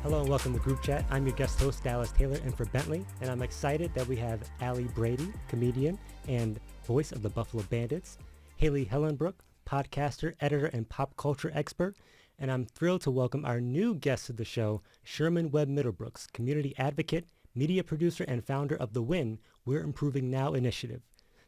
Hello and welcome to Group Chat. I'm your guest host, Dallas Taylor, and for Bentley, and I'm excited that we have Allie Brady, comedian and voice of the Buffalo Bandits, Haley Helenbrook, podcaster, editor, and pop culture expert, and I'm thrilled to welcome our new guest to the show, Sherman Webb-Middlebrooks, community advocate, media producer, and founder of the WIN, We're Improving Now initiative.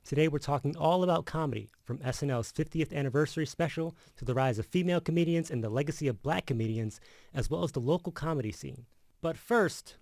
Today we're talking all about comedy, from SNL's 50th anniversary special to the rise of female comedians and the legacy of black comedians, as well as the local comedy scene. But first,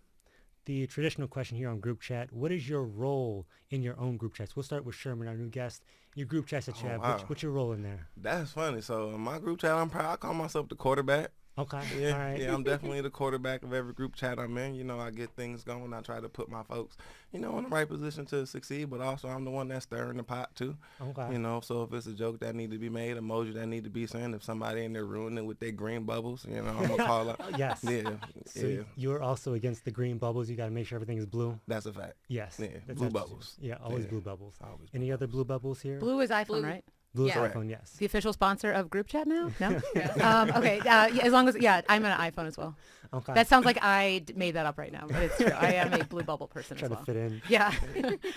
the traditional question here on Group Chat, what is your role in your own group chats? We'll start with Sherman, our new guest. Your group chats that you have, Wow. what's your role in there? That's funny. So in my group chat, I call myself the quarterback. Okay, Yeah, all right. yeah, I'm definitely the quarterback of every group chat I'm in. You know, I get things going. I try to put my folks, in the right position to succeed, but also I'm the one that's stirring the pot too. Okay. So if it's a joke that need to be made, emoji that need to be sent, if somebody in there ruining it with their green bubbles, I'm gonna call out. Yes. Yeah, So yeah, you're also against the green bubbles. You got to make sure everything is blue. that's a fact. Yes. Yeah, That's blue absolutely- bubbles. Yeah, always Yeah. blue bubbles. Always Any other blue bubbles here? Blue is iPhone, Blue. right? Blue is Yeah. iPhone, yes. The official sponsor of Group Chat now? No? Yeah. Okay. Yeah, as long as, I'm an iPhone as well. Okay. That sounds like I made that up right now, but it's true. I am a blue bubble person Try as to well. fit in. Yeah.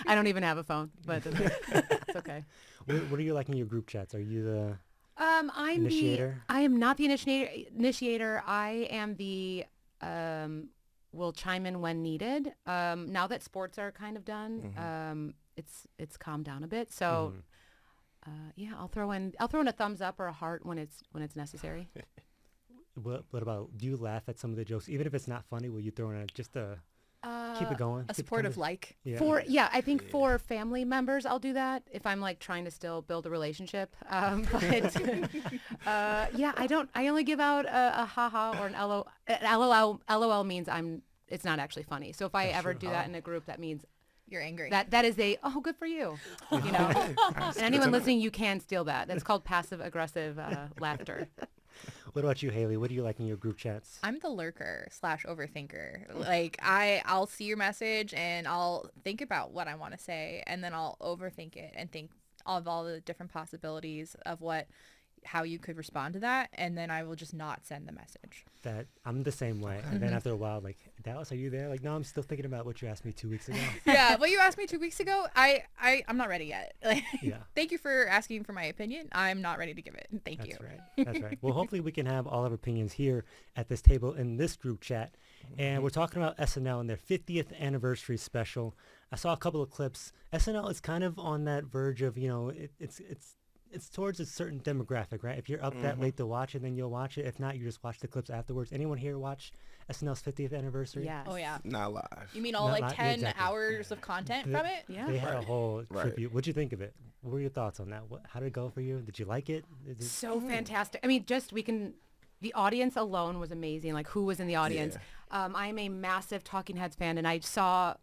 I don't even have a phone, but it's okay. What are you like in your group chats? Are you the I'm initiator? I am not the initiator. I am the will chime in when needed. Now that sports are kind of done, it's calmed down a bit. So I'll throw in a thumbs up or a heart when it's necessary. What about, do you laugh at some of the jokes? Even if it's not funny, will you throw in just to keep it going? A supportive like. Yeah. I think for family members, I'll do that if I'm like trying to still build a relationship. But I only give out a haha or an LOL. LOL means it's not actually funny. So if I ever do that in a group, that means You're angry. that is good for you. And anyone listening, you can steal that. That's called passive aggressive laughter. What about you, Haley? What do you like in your group chats? I'm the lurker / overthinker. Like I'll see your message and I'll think about what I want to say, and then I'll overthink it and think of all the different possibilities of how you could respond to that, and then I will just not send the message. That I'm the same way. And then after a while, like, Dallas, are you there? Like, no, I'm still thinking about what you asked me 2 weeks ago. Yeah, what you asked me 2 weeks ago, I'm not ready yet. Like, Yeah. Thank you for asking for my opinion. I'm not ready to give it. Thank you. That's right. That's right. Well, hopefully we can have all of our opinions here at this table in this group chat. And we're talking about SNL and their 50th anniversary special. I saw a couple of clips. SNL is kind of on that verge of, it's towards a certain demographic, right? If you're up that late to watch it, then you'll watch it. If not, you just watch the clips afterwards. Anyone here watch SNL's 50th anniversary? Yes. Oh yeah. Not live. You mean all Not like live- 10 exactly. hours of content The- from it? Yeah. They had a whole Right. tribute. What'd you think of it? What were your thoughts on that? How did it go for you? Did you like it? So fantastic. I mean, the audience alone was amazing. Like, who was in the audience? I'm a massive Talking Heads fan, and I saw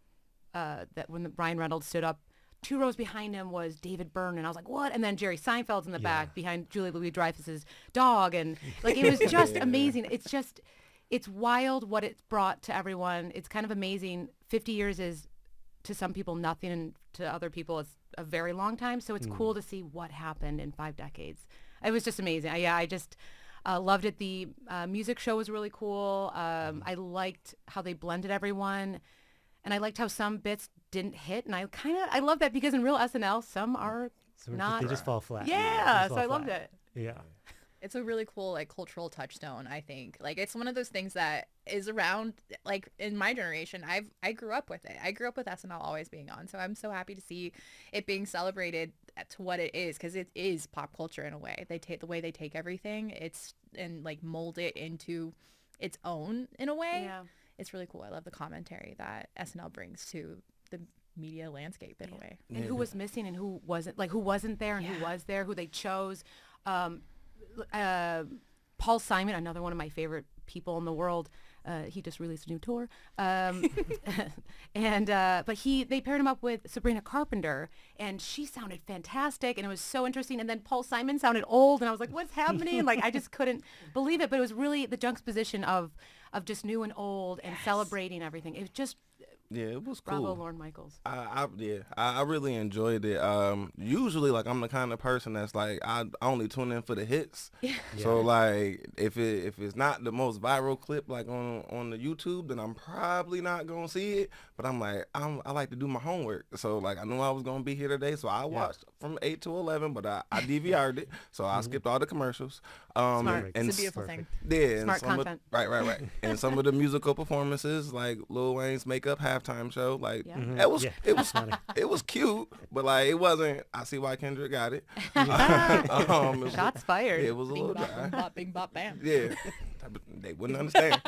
that when Ryan Reynolds stood up, 2 rows behind him was David Byrne, and I was like, what? And then Jerry Seinfeld's in the back behind Julia Louis-Dreyfus's dog, and like, it was just amazing. It's wild what it's brought to everyone. It's kind of amazing. 50 years is, to some people, nothing, and to other people, it's a very long time. So it's cool to see what happened in 5 decades. It was just amazing. I just loved it. The music show was really cool. I liked how they blended everyone, and I liked how some bits didn't hit. And I love that, because in real SNL, some are not. They just fall flat. Yeah, so I loved it. Yeah. It's a really cool like cultural touchstone, I think. Like, it's one of those things that is around, like, in my generation. I grew up with it. I grew up with SNL always being on. So I'm so happy to see it being celebrated to what it is, because it is pop culture in a way. They take the way they take everything, and like mold it into its own in a way. Yeah. It's really cool. I love the commentary that SNL brings to the media landscape in a way. And who was missing and who wasn't, like, who wasn't there and who was there, who they chose. Paul Simon, another one of my favorite people in the world. He just released a new tour. But they paired him up with Sabrina Carpenter, and she sounded fantastic, and it was so interesting. And then Paul Simon sounded old, and I was like, what's happening? Like, I just couldn't believe it. But it was really the juxtaposition of just new and old and celebrating everything. It was just Yeah, it was cool. Bravo, Lorne Michaels. I really enjoyed it. Usually, like, I'm the kind of person that's like, I only tune in for the hits. Yeah. So like, if it's not the most viral clip like on the YouTube, then I'm probably not gonna see it. But I'm like, I like to do my homework. So like, I knew I was gonna be here today, so I watched from 8 to 11, but I DVR'd it, so I skipped all the commercials. Smart. And It's a beautiful thing. yeah, Smart and content. Right. And some of the musical performances, like Lil Wayne's makeup halftime show, like Yeah. it was cute, but like it wasn't. I see why Kendrick got it. Shots fired. It was a Bing little bop, dry. bing bop, bing bop, bam. Yeah, they wouldn't understand.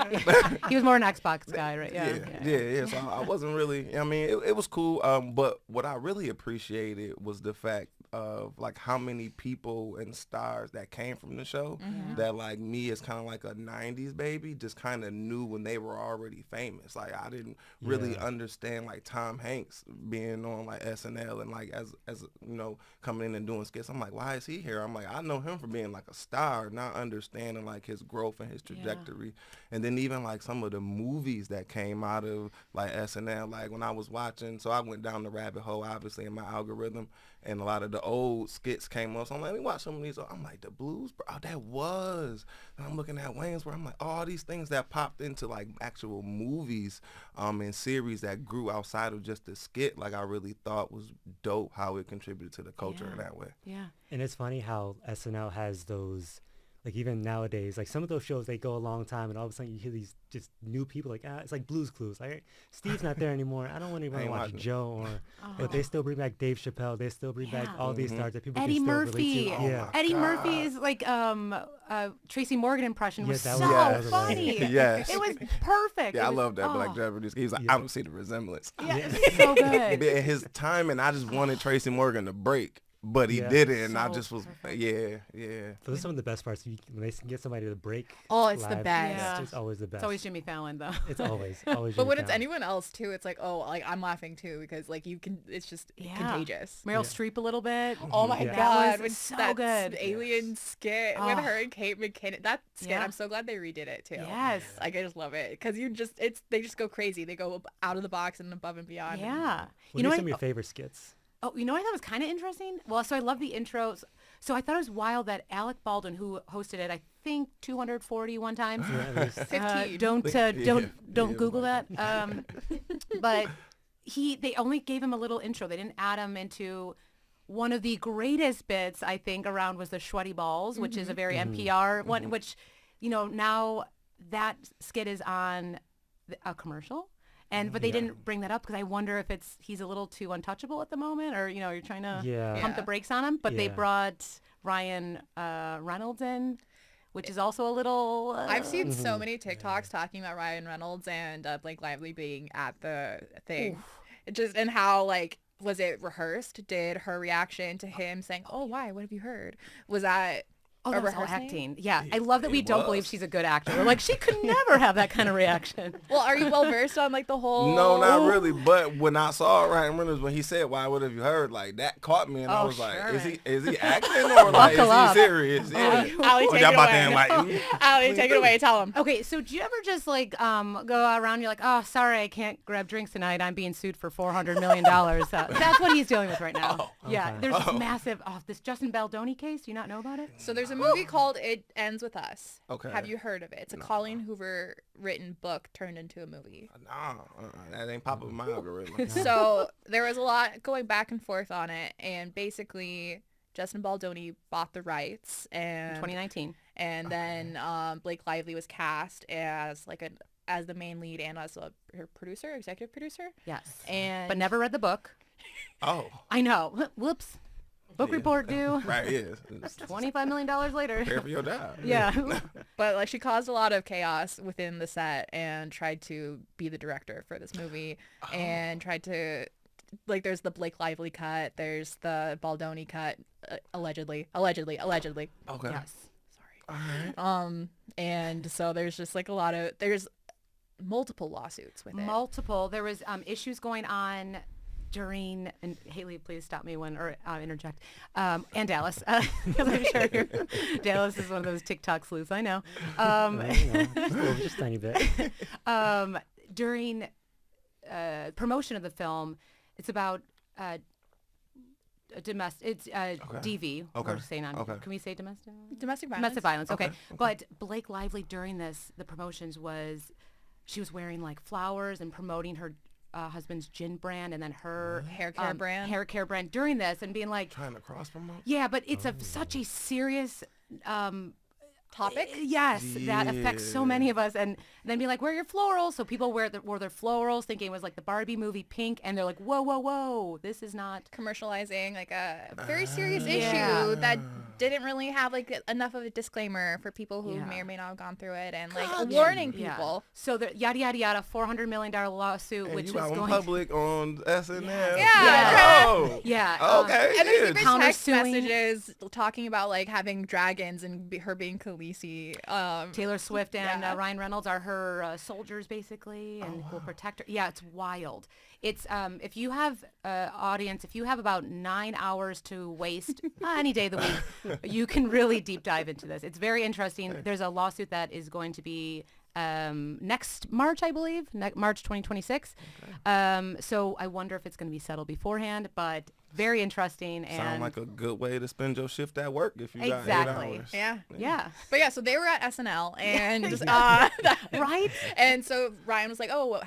He was more an Xbox guy, right? Yeah. So I wasn't really. I mean, it was cool. But what I really appreciated was the fact of like how many people and stars that came from the show that like me as kind of like a 90s baby just kind of knew when they were already famous. Like I didn't really understand like Tom Hanks being on like SNL and like as you know, coming in and doing skits. I'm like, why is he here? I'm like, I know him for being like a star, not understanding like his growth and his trajectory. And then even like some of the movies that came out of like SNL, like when I was watching, so I went down the rabbit hole obviously in my algorithm, and a lot of the old skits came up. So I'm like, let me watch some of these. I'm like, the Blues, bro, oh, that was. And I'm looking at Wayne's where I'm like, all these things that popped into like actual movies and series that grew outside of just the skit, like I really thought was dope how it contributed to the culture in that way. Yeah. And it's funny how SNL has those, like even nowadays, like some of those shows, they go a long time and all of a sudden you hear these just new people like, it's like Blue's Clues. Like, Steve's not there anymore. I don't want to watch Joe but they still bring back Dave Chappelle. They still bring back all these stars that people Eddie can still Murphy. relate to. Yeah. Eddie Murphy's like Tracy Morgan impression was that so was funny. Yes. It was perfect. Yeah, I was, love that Black Japanese. He was like, I don't see the resemblance. Yeah, it's so good. And his timing, I just wanted Tracy Morgan to break. But he did it, and I So just was, perfect. yeah. Those are some of the best parts. When they can get somebody to break. Oh, it's the live, best. Yeah. It's always the best. It's always Jimmy Fallon though. It's always But Jimmy when it's Fallon. anyone else too, it's like, oh, like I'm laughing too because like you can, it's just contagious. Meryl Streep a little bit. Oh my Yeah. god, That was when so that good. alien skit with her and Kate McKinnon. That skit, Yeah. I'm so glad they redid it too. Yes. Like I just love it because they just go crazy. They go out of the box and above and beyond. Yeah. What are some of your favorite skits? Oh, you know what I thought was kind of interesting? Well, so I love the intros. So I thought it was wild that Alec Baldwin, who hosted it, I think 241 times. Yeah, it was- 15. Don't Google that. But they only gave him a little intro. They didn't add him into one of the greatest bits I think around was the Sweaty Balls, which is a very NPR one. Which, you know, now that skit is on a commercial. But they didn't bring that up because I wonder if he's a little too untouchable at the moment, or you know, you're trying to pump the brakes on him. But they brought Ryan Reynolds in, which is also a little. I've seen so many TikToks talking about Ryan Reynolds and Blake Lively being at the thing, and how like was it rehearsed? Did her reaction to him saying, "Oh, why? What have you heard?" Was that? Oh, that was all rehearsing? acting. Yeah, I love that we don't believe she's a good actor. We're like, she could never have that kind of reaction. Well, are you well versed on like the whole? No, not really. But when I saw Ryan Reynolds, when he said, "Why? What have you heard?" Like that caught me, and I was like, "Is he acting or like is up. he serious?" Yeah. Allie, Or take y'all it about away. to like, Allie, take it away. Tell him. Okay, so do you ever just like go around? You're like, oh, sorry, I can't grab drinks tonight. I'm being sued for $400 million. That's what he's dealing with right now. Yeah, there's this massive, this Justin Baldoni case. Do you not know about it? So there's a movie called It Ends With Us. Okay. Have you heard of it? It's a Colleen Hoover written book turned into a movie. Nah, that ain't popping my algorithm. So there was a lot going back and forth on it, and basically Justin Baldoni bought the rights, and 2019. and then Blake Lively was cast as as the main lead and as her producer, executive producer. Yes. And But never read the book. Oh, I know. Whoops. Book report due. right, yeah. $25 million later. Prepare for your job. Yeah. But like she caused a lot of chaos within the set and tried to be the director for this movie and tried to like there's the Blake Lively cut, there's the Baldoni cut, allegedly. Okay. Yes. All right. And so there's just like there's multiple lawsuits with it. Multiple. There was issues going on during, and Haley, please stop me or interject, and Dallas, because I'm sure Dallas is one of those TikTok sleuths, I know. Just a tiny bit. During promotion of the film. It's about domestic. It's DV. Okay. We're saying on. Okay. Can we say domestic? Domestic violence. Domestic violence. Okay. Okay. But Blake Lively during the promotions she was wearing like flowers and promoting her husband's gin brand and then her hair care brand. hair care brand during this and being like Trying to cross promote. yeah, but it's such a serious Topic. yes, that affects so many of us, and then be like, wear your florals. So people wore their florals thinking it was like the Barbie movie Pink, and they're like, whoa, this is not Commercializing like a very serious Yeah. issue that didn't really have like enough of a disclaimer for people who Yeah. may or may not have gone through it, and like God, warning Yeah. people. So the yada yada yada $400 million lawsuit, And which you is out in going public on SNL. Yeah. Oh. yeah Okay. And there's yeah. even text Countersuing. messages talking about like having dragons and her being Khaleesi. Taylor Swift and Yeah. Ryan Reynolds are her soldiers basically, and will protect her. Yeah, it's wild. It's if you have audience, if you have about 9 hours to waste any day of the week, you can really deep dive into this. It's very interesting. There's a lawsuit that is going to be next March, I believe, March 2026. So I wonder if it's going to be settled beforehand, but very interesting. And Sound like a good way to spend your shift at work if you got 8 Exactly. hours. Yeah. yeah, But yeah, so they were at SNL and right. and so Ryan was like, "Oh,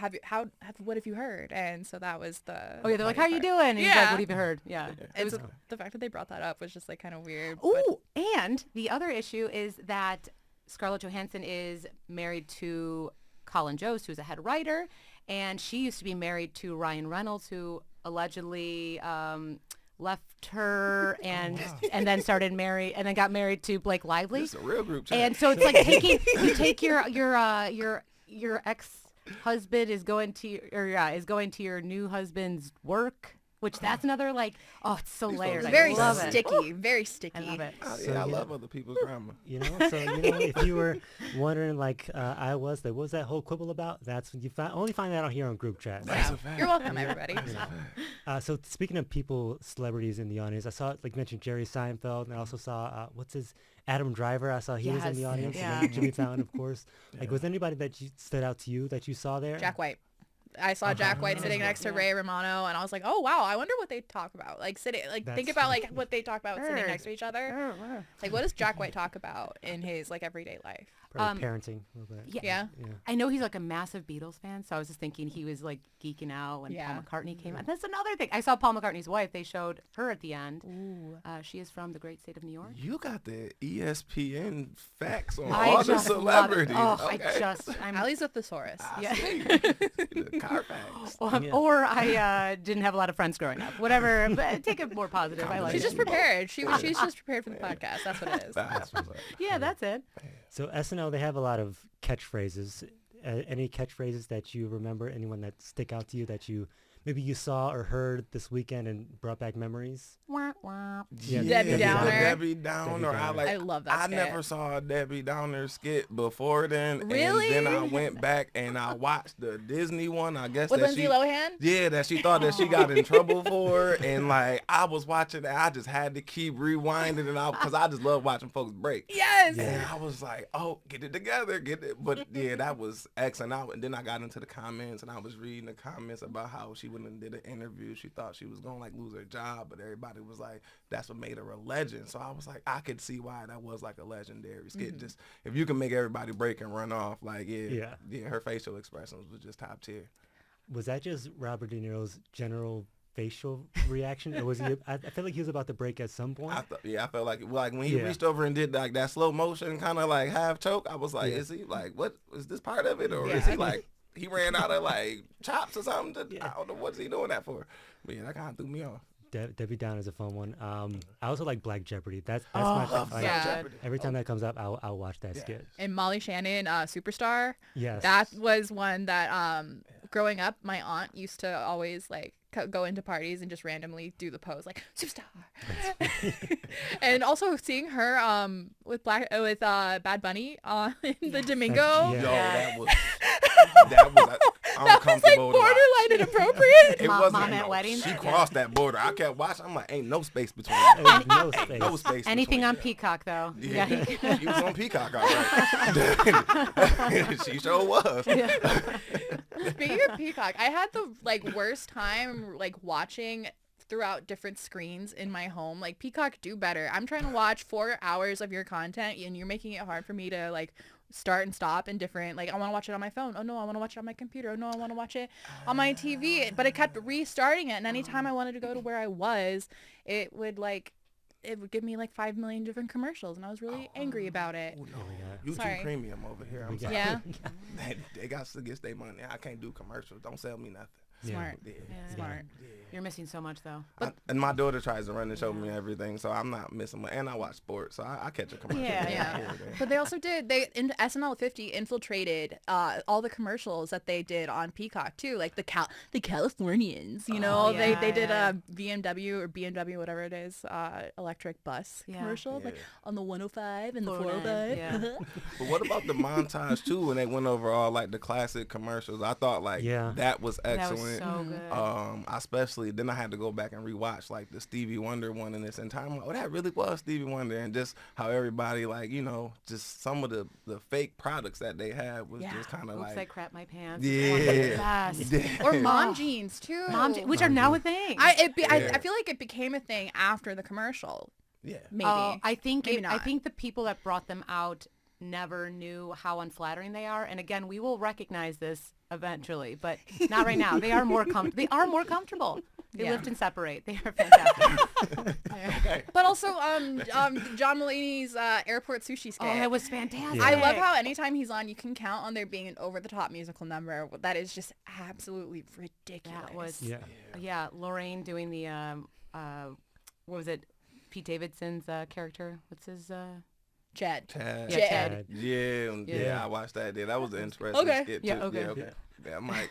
what have you heard?" And so that was the Oh yeah, they're like, "How you doing?" And he's like, Yeah. "What have you heard?" Yeah. And so the fact that they brought that up was just like kind of weird. but- Oh, and the other issue is that Scarlett Johansson is married to Colin Jost, who's a head writer, and she used to be married to Ryan Reynolds, who allegedly left her and then got married to Blake Lively. It's a real group chat. And so it's like you take your ex-husband is going to your new husband's work, which that's another like, oh, it's so layered. I very love it. sticky, very sticky. I love it. So, I yeah. love other people's drama. You know, so if you were wondering, like what was that whole quibble about? That's you only find that out here on group chat. Yeah. You're welcome, everybody. So speaking of celebrities in the audience, I saw, like you mentioned, Jerry Seinfeld, and I also saw Adam Driver. I saw he was in the Yes, audience, yeah. and then Jimmy Fallon, of course. Like, was anybody that stood out to you that you saw there? Jack White. I saw Jack White sitting next to Ray Romano, and I was like, "Oh wow, I wonder what they talk about." Like think That's about like what they talk about sitting Heard. next to each other. Like, what does Jack White talk about in his like everyday life? Probably parenting a little bit. Yeah. Yeah. I know he's like a massive Beatles fan, so I was just thinking he was like geeking out when Yeah. Paul McCartney came out. That's another thing. I saw Paul McCartney's wife. They showed her at the end. She is from the great state of New York. You got the ESPN facts on I all the just love it. celebrities. Oh, Okay. I'm Allie's a thesaurus. yeah. The car facts. Or I didn't have a lot of friends growing up. Whatever, but take it more positive. I like She's it. just prepared. She's just prepared for the podcast. That's what it is. That's what's up. Yeah, that's it. So SNL, they have a lot of catchphrases. Any catchphrases that you remember? Anyone that stick out to you that maybe you saw or heard this weekend and brought back memories? Wah, wah. Yeah, Debbie Downer. Debbie Downer. I love that I skit. never saw a Debbie Downer skit before then. Really? And then I went back and I watched the Disney one. I guess With that Lindsay Lohan? Yeah, that she thought that she got in trouble for. And like I was watching that, I just had to keep rewinding it because I just love watching folks break. Yes. And I was like, oh, get it together, get it. But yeah, that was excellent. And then I got into the comments and I was reading the comments about how she went and did an interview. She thought she was going to like lose her job, but everybody was like, that's what made her a legend. So I was like, I could see why that was like a legendary skit. Just if you can make everybody break and run off, like, yeah, her facial expressions was just top tier. Was that just Robert De Niro's general facial reaction, or was he? I feel like he was about to break at some point. I felt like when he reached over and did like that slow motion kind of like half choke, I was like, is he like, what is this part of it, or is he like he ran out of like chops or something? I don't know what's he doing that for. But yeah, that kind of threw me off. Debbie Downer is a fun one. I also like Black Jeopardy. That's my thing. yeah. Every time that comes up, I'll watch that skit. And Molly Shannon, Superstar. Yes. That was one that growing up, my aunt used to always like go into parties and just randomly do the pose like Superstar. And also seeing her with Bad Bunny in the Domingo. Yeah. Yo, that was uncomfortable. Like borderline inappropriate. It Mom wasn't. at weddings? She crossed that border. I kept watching. I'm like, ain't no space between There's them. no space. No space. Anything between on them. Peacock though. Yeah, he was on Peacock, all right. She sure was. Speaking of Peacock, I had the worst time watching throughout different screens in my home. Like, Peacock, do better. I'm trying to watch 4 hours of your content and you're making it hard for me to start and stop in different, I want to watch it on my phone. Oh no, I want to watch it on my computer. Oh no, I want to watch it on my TV. But it kept restarting it, and anytime I wanted to go to where I was, it would give me 5 million different commercials, and I was really angry about it. Oh, no. God. YouTube Sorry. Premium over here. I'm sorry. Yeah. They got to get their money. I can't do commercials. Don't sell me nothing. Smart. Yeah. Smart. Yeah. You're missing so much though. And my daughter tries to run and show me everything, so I'm not missing much. And I watch sports, so I catch a commercial. Yeah. But they also in SNL 50 infiltrated all the commercials that they did on Peacock too, like the Californians, you know. Oh, yeah, they did yeah. a BMW whatever it is, electric bus commercial, Yeah. on the 105 and the 409, 405. yeah. But what about the montage too? When they went over all the classic commercials, I thought that was excellent. That was so good. Especially then I had to go back and rewatch the Stevie Wonder one in this entire. I'm like, oh, that really was Stevie Wonder, and just how everybody just some of the fake products that they had was just kind of Oops, I crap my pants. Yeah. One of the best. Or mom jeans too. Which are now a thing. I feel like it became a thing after the commercial. Yeah. Maybe. I think Maybe I not. think the people that brought them out never knew how unflattering they are. And again, we will recognize this eventually, but not right now. They are more comfortable. They lift and separate. They are fantastic. Okay. But also, John Mulaney's airport sushi skit. Oh, it was fantastic. Yeah. I love how anytime he's on, you can count on there being an over-the-top musical number that is just absolutely ridiculous. That was Yeah. Lorraine doing the what was it? Pete Davidson's character. What's his Chad. Chad. Yeah, Chad. Yeah, I watched that. Yeah, that was an interesting Okay. skit too. Yeah, okay. Yeah, okay. Yeah, I'm like,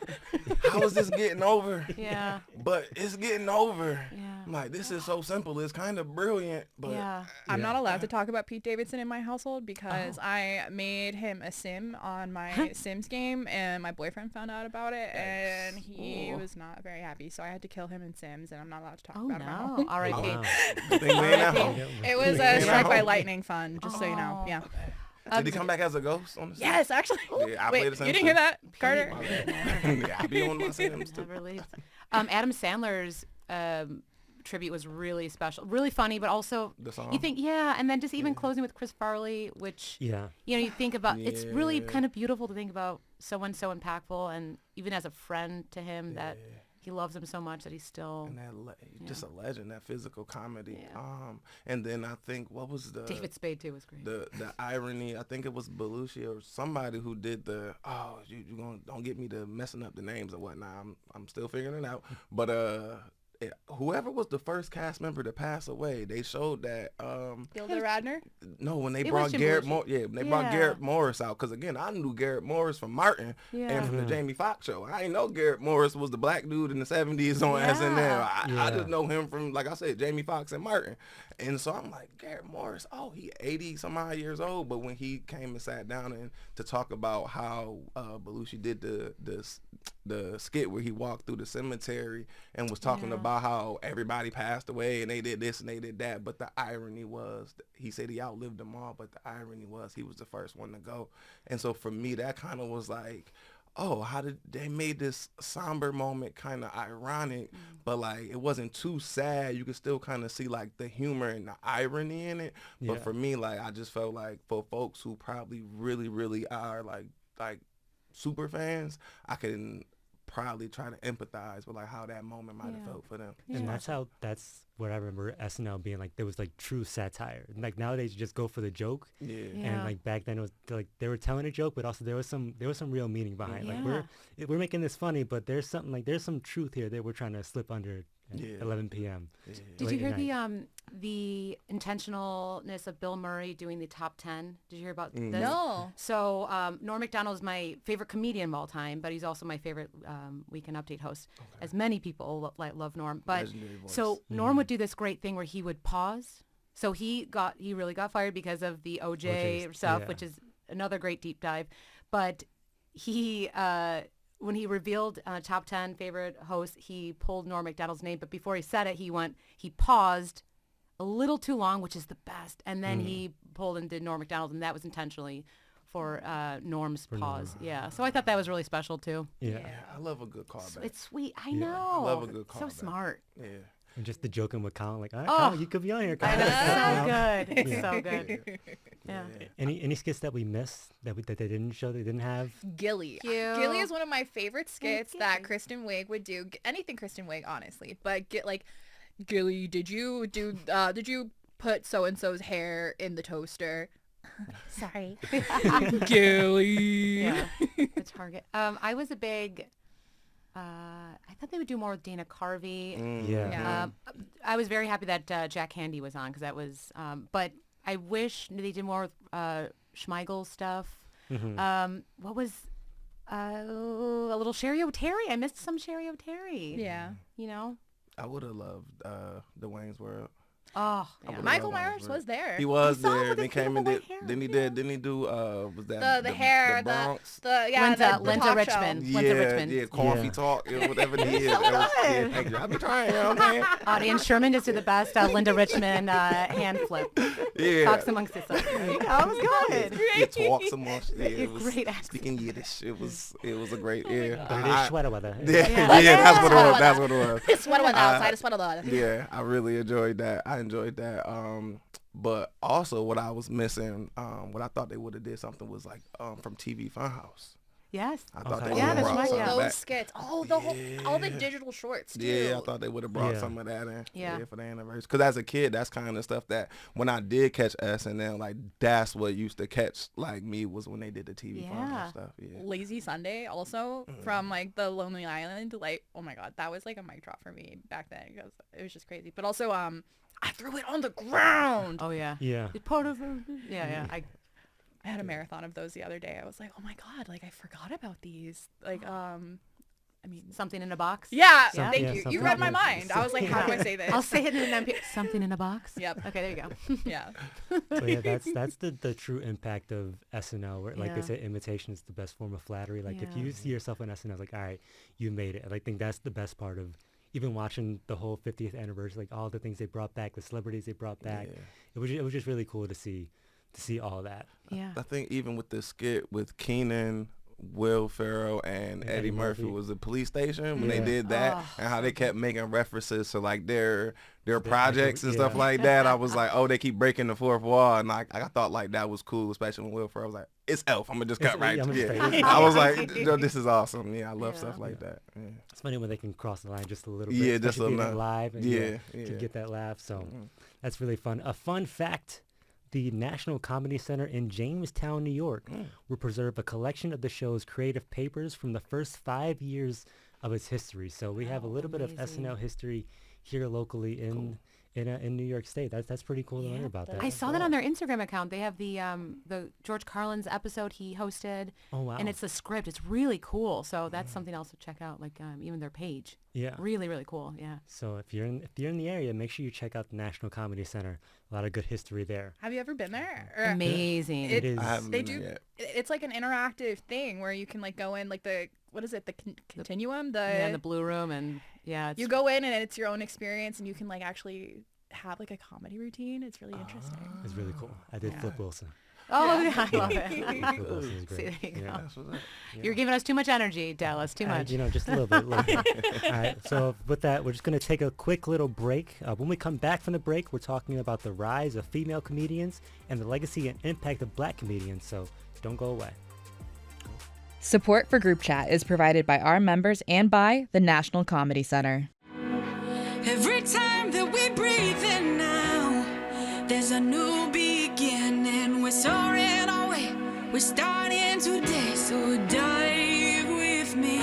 how is this getting over? Yeah. But it's getting over. Yeah. I'm like, this is so simple. It's kind of brilliant, but Yeah. I'm not allowed to talk about Pete Davidson in my household because I made him a sim on my Sims game, and my boyfriend found out about it, and he was not very happy. So I had to kill him in Sims, and I'm not allowed to talk Oh about it. no. R.I.P. Wow. good thing we ain't at home. It was Yeah. a strike by lightning fun, just so you know. Oh. Yeah. Did he come back as a ghost on the set? Yes, actually. Yeah, I Wait, played the same you didn't hear that, Carter? yeah, I be on my Sims too. Never leaves. Adam Sandler's tribute was really special, really funny, but also The song? you think, and then just even closing with Chris Farley, which Yeah. you think about. It's really Yeah. kind of beautiful to think about someone so impactful, and even as a friend to him, that he loves him so much that he's still And that just a legend, that physical comedy. Yeah. And then I think what was the David Spade too was great. the irony? I think it was Belushi or somebody who did the you don't get me to messing up the names or whatnot. I'm still figuring it out. But whoever was the first cast member to pass away, they showed that Gilda Radner? no, when they It brought was Jim Garrett Belushi. when they brought Yeah. Garrett Morris out, because again, I knew Garrett Morris from Martin and from the Jamie Foxx show. I didn't know Garrett Morris was the black dude in the 70s on Yeah. SNL. I Yeah. just know him from, like I said, Jamie Foxx and Martin. And so I'm like, Garrett Morris, he 80 some odd years old. But when he came and sat down and to talk about how Belushi did the skit where he walked through the cemetery and was talking about how everybody passed away and they did this and they did that, but the irony was he said he outlived them all, but the irony was he was the first one to go. And so for me, that kind of was like, how did they made this somber moment kind of ironic, but it wasn't too sad. You could still kind of see the humor and the irony in it. But for me, I just felt like for folks who probably really, really are like super fans, I can probably try to empathize with how that moment might have felt for them. And that's what I remember SNL being there was true satire. Nowadays you just go for the joke. Yeah. And back then it was they were telling a joke, but also there was some real meaning behind. Yeah. We're making this funny, but there's something there's some truth here that we're trying to slip under at 11 p.m. Did you late hear at night. the intentionalness of Bill Murray doing the top 10? Did you hear about this? No. So Norm Macdonald is my favorite comedian of all time, but he's also my favorite Weekend Update host, as many people love Norm. But Legendary voice. so Norm would do this great thing where he would pause. So he really got fired because of the OJ OJ's, stuff, yeah. which is another great deep dive. But he when he revealed top 10 favorite hosts, he pulled Norm Macdonald's name, but before he said it, he paused a little too long, which is the best, and then he pulled and did Norm Macdonald, and that was intentionally for Norm's pause. Norm. Yeah, so I thought that was really special too. Yeah. I love a good callback. It's sweet. I Yeah, know. I love a good So callback. smart. Yeah. And just the joking with Colin, like, all right, Oh, Colin, you could be on here, I Colin. know. So good. It's Yeah. so good. Yeah. Any skits that we missed that they didn't show, they didn't have? Gilly. Cute. Gilly is one of my favorite skits that Gilly. Kristen Wiig would do. Anything Kristen Wiig, honestly. But Gilly, did you put so and so's hair in the toaster? Sorry. Gilly. Yeah. The Target. I was a big. I thought they would do more with Dana Carvey. Yeah. Yeah. I was very happy that Jack Handy was on because that was. But I wish they did more with Schmeigel stuff. What was a little Sherry O'Terry? I missed some Sherry O'Terry. Yeah. You know. I would have loved the Wayne's World. Oh, I yeah. would've Michael loved Myers Wayne's was World. there. He was I saw him there. with Then the came and beautiful did. white Then he hair. did. Then he do. Was that the hair, the Bronx? the Linda talk show. Richmond. Yeah, Linda Richmond. yeah, coffee Yeah. talk, whatever it is. So Yeah, good. thank you. I be trying, you know what I'm saying? Audience Sherman just did the best Linda Richmond hand flip. Yeah. Talks amongst itself. That was good. Yeah, talks amongst. Yeah, You're it was great accent. speaking Yiddish. It was a great. Yeah, But it is sweater weather. yeah, Yeah. yeah, that's what it was. That's what it was. It's sweater weather outside. It's sweater weather. Yeah, I really enjoyed that. I enjoyed that. But also what I was missing, what I thought they would have did something was like from TV Funhouse. Yes. I thought Okay. they would Yeah, have that's brought right, something yeah. Those back. skits. Oh, all the digital shorts too. Yeah, I thought they would have brought Yeah. some of that in. Yeah. For the anniversary. Because as a kid, that's kind of stuff that when I did catch SNL, like that's what used to catch like me was when they did the TV Yeah. Funhouse stuff. Yeah. Lazy Sunday also from like the Lonely Island. Like, oh my God, that was like a mic drop for me back then because it was just crazy. But also, I threw it on the ground. Oh yeah. Yeah. It's part of her. Yeah. I had a marathon of those the other day. I was like, oh my God, like I forgot about these. Like, I mean, Something in a box. yeah, Yeah. thank Yeah, you. You something read in my a- mind. I was like, how do I say this? I'll say it in an MP. Something in a box. Yep. Okay, there you go. Yeah. So yeah, that's the true impact of SNL. Where like they Yeah. say, imitation is the best form of flattery. Like if Yeah. you see yourself in SNL, like all right, you made it. And I think that's the best part of even watching the whole 50th anniversary, like all the things they brought back, the celebrities they brought back. Yeah. It was just really cool to see all that. Yeah. I think even with the skit with Keenan, Will Ferrell, and Eddie Murphy was the police station when they Yeah. did that, Oh, and how they kept making references to like their like, projects and stuff yeah. like that. I was like, oh, they keep breaking the fourth wall, and I thought like that was cool, especially when Will Ferrell was like, it's Elf. I'm gonna just cut It's- right. yeah, I'm Yeah, gonna just say- I was like, yo, this is awesome. Yeah, I love Yeah. stuff like that. Yeah. It's funny when they can cross the line just a little bit. Yeah, just especially being enough. live and Yeah, to yeah. get that laugh. So that's really fun. A fun fact. The National Comedy Center in Jamestown, New York, will preserve a collection of the show's creative papers from the first 5 years of its history. So we have a little bit of amazing. SNL history here locally in New York State. That's pretty cool to learn about that. I saw that on their Instagram account. They have the George Carlin's episode he hosted. Oh wow! And it's the script. It's really cool. So that's something else to check out. Like even their page. yeah. Really, really cool. Yeah. So if you're in the area, make sure you check out the National Comedy Center. A lot of good history there. Have you ever been there? Or- Amazing. It is. I haven't They been do. there yet. It's like an interactive thing where you can like go in like what is it? The continuum. Yeah, in the blue room and yeah. It's You go in and it's your own experience and you can like actually have like a comedy routine. It's really interesting. It's really cool. I did Flip Wilson. Oh, yeah, I love it. Flip Wilson is See, great. there you Yeah. go. That's what's up. You're giving us too much energy, Dallas. Too much. Just a little bit. All right. So with that, we're just going to take a quick little break. When we come back from the break, we're talking about the rise of female comedians and the legacy and impact of black comedians. So don't go away. Support for Group Chat is provided by our members and by the National Comedy Center. Every time that we breathe in now, there's a new beginning. We're soaring away, we're starting today. So dive with me.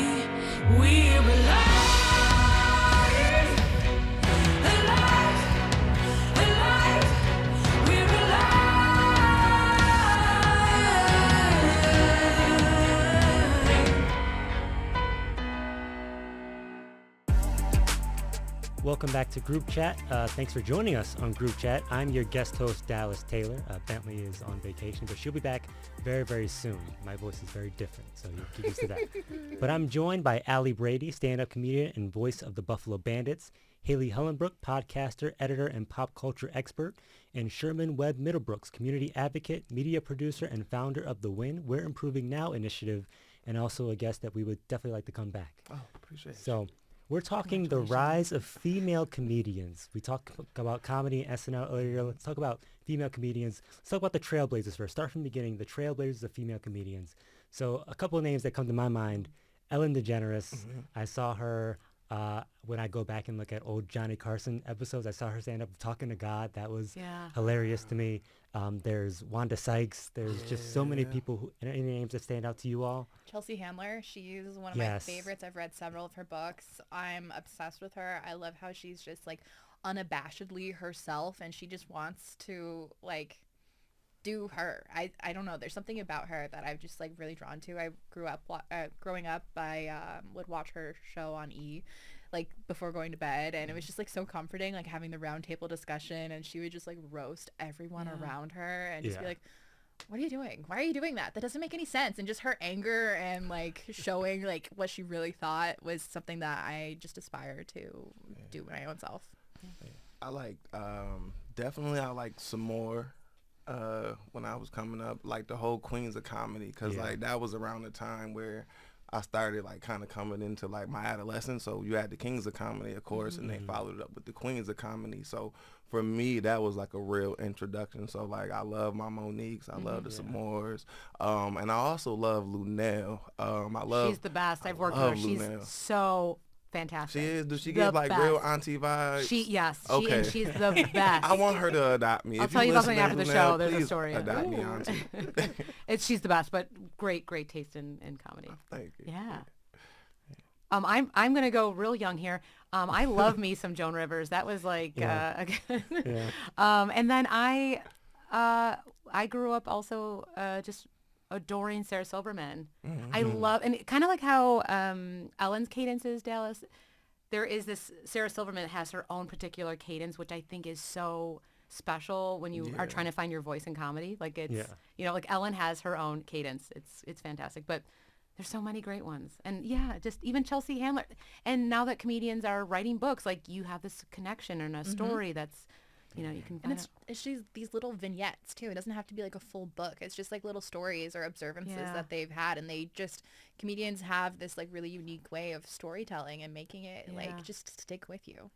We're alive, alive, alive. We're alive. welcome back to Group Chat. Thanks for joining us on Group Chat. I'm your guest host, Dallas Taylor. Bentley is on vacation, but she'll be back very, very soon. My voice is very different, so you'll get used to that. But I'm joined by Allie Brady, stand-up comedian and voice of the Buffalo Bandits, Haley Helenbrook, podcaster, editor, and pop culture expert, and Sherman Webb-Middlebrooks, community advocate, media producer, and founder of the Win We're Improving Now initiative, and also a guest that we would definitely like to come back. Oh, appreciate it. So we're talking the rise of female comedians. We talked about comedy and SNL earlier. Let's talk about female comedians. Let's talk about the Trailblazers first. Start from the beginning. The Trailblazers of female comedians. So a couple of names that come to my mind. Ellen DeGeneres. Mm-hmm. I saw her when I go back and look at old Johnny Carson episodes. I saw her stand up talking to God. That was hilarious to me. There's Wanda Sykes. There's just so many people. Any names that stand out to you all? Chelsea Handler, she's one of my favorites. I've read several of her books. I'm obsessed with her. I love how she's just like unabashedly herself, and she just wants to like do her. I don't know. There's something about her that I've just like really drawn to. I growing up, I would watch her show on E, like before going to bed, and it was just like so comforting, like having the round table discussion, and she would just like roast everyone around her and just be like, what are you doing? Why are you doing that? That doesn't make any sense. And just her anger and like showing like what she really thought was something that I just aspire to do my own self. I like definitely I like some more when I was coming up, like the whole Queens of Comedy, because like that was around the time where I started like kind of coming into like my adolescence. So you had the Kings of Comedy, of course, and they followed it up with the Queens of Comedy. So for me, that was like a real introduction. So like I love my Moniques, I love the Samores, and I also love Lunel. She's the best. I've worked with her. She's so fantastic. She is. Does she get like real auntie vibes? Yes. Okay. She's the best. I want her to adopt me. I'll tell you about something after the show. There's a please story. Adopt me, auntie. She's the best, but great taste in comedy. Thank you. Yeah. I'm gonna go real young here. I love me some Joan Rivers. That was like and then I grew up also just adoring Sarah Silverman. I love, and kind of like how Ellen's cadence is, Dallas. There is this Sarah Silverman that has her own particular cadence, which I think is so special when you are trying to find your voice in comedy. Like it's like Ellen has her own cadence. It's fantastic, but there's so many great ones. And just even Chelsea Handler. And now that comedians are writing books, like you have this connection and a story that's, you can find and it's these little vignettes too. It doesn't have to be like a full book. It's just like little stories or observances that they've had, and comedians have this like really unique way of storytelling and making it like just stick with you.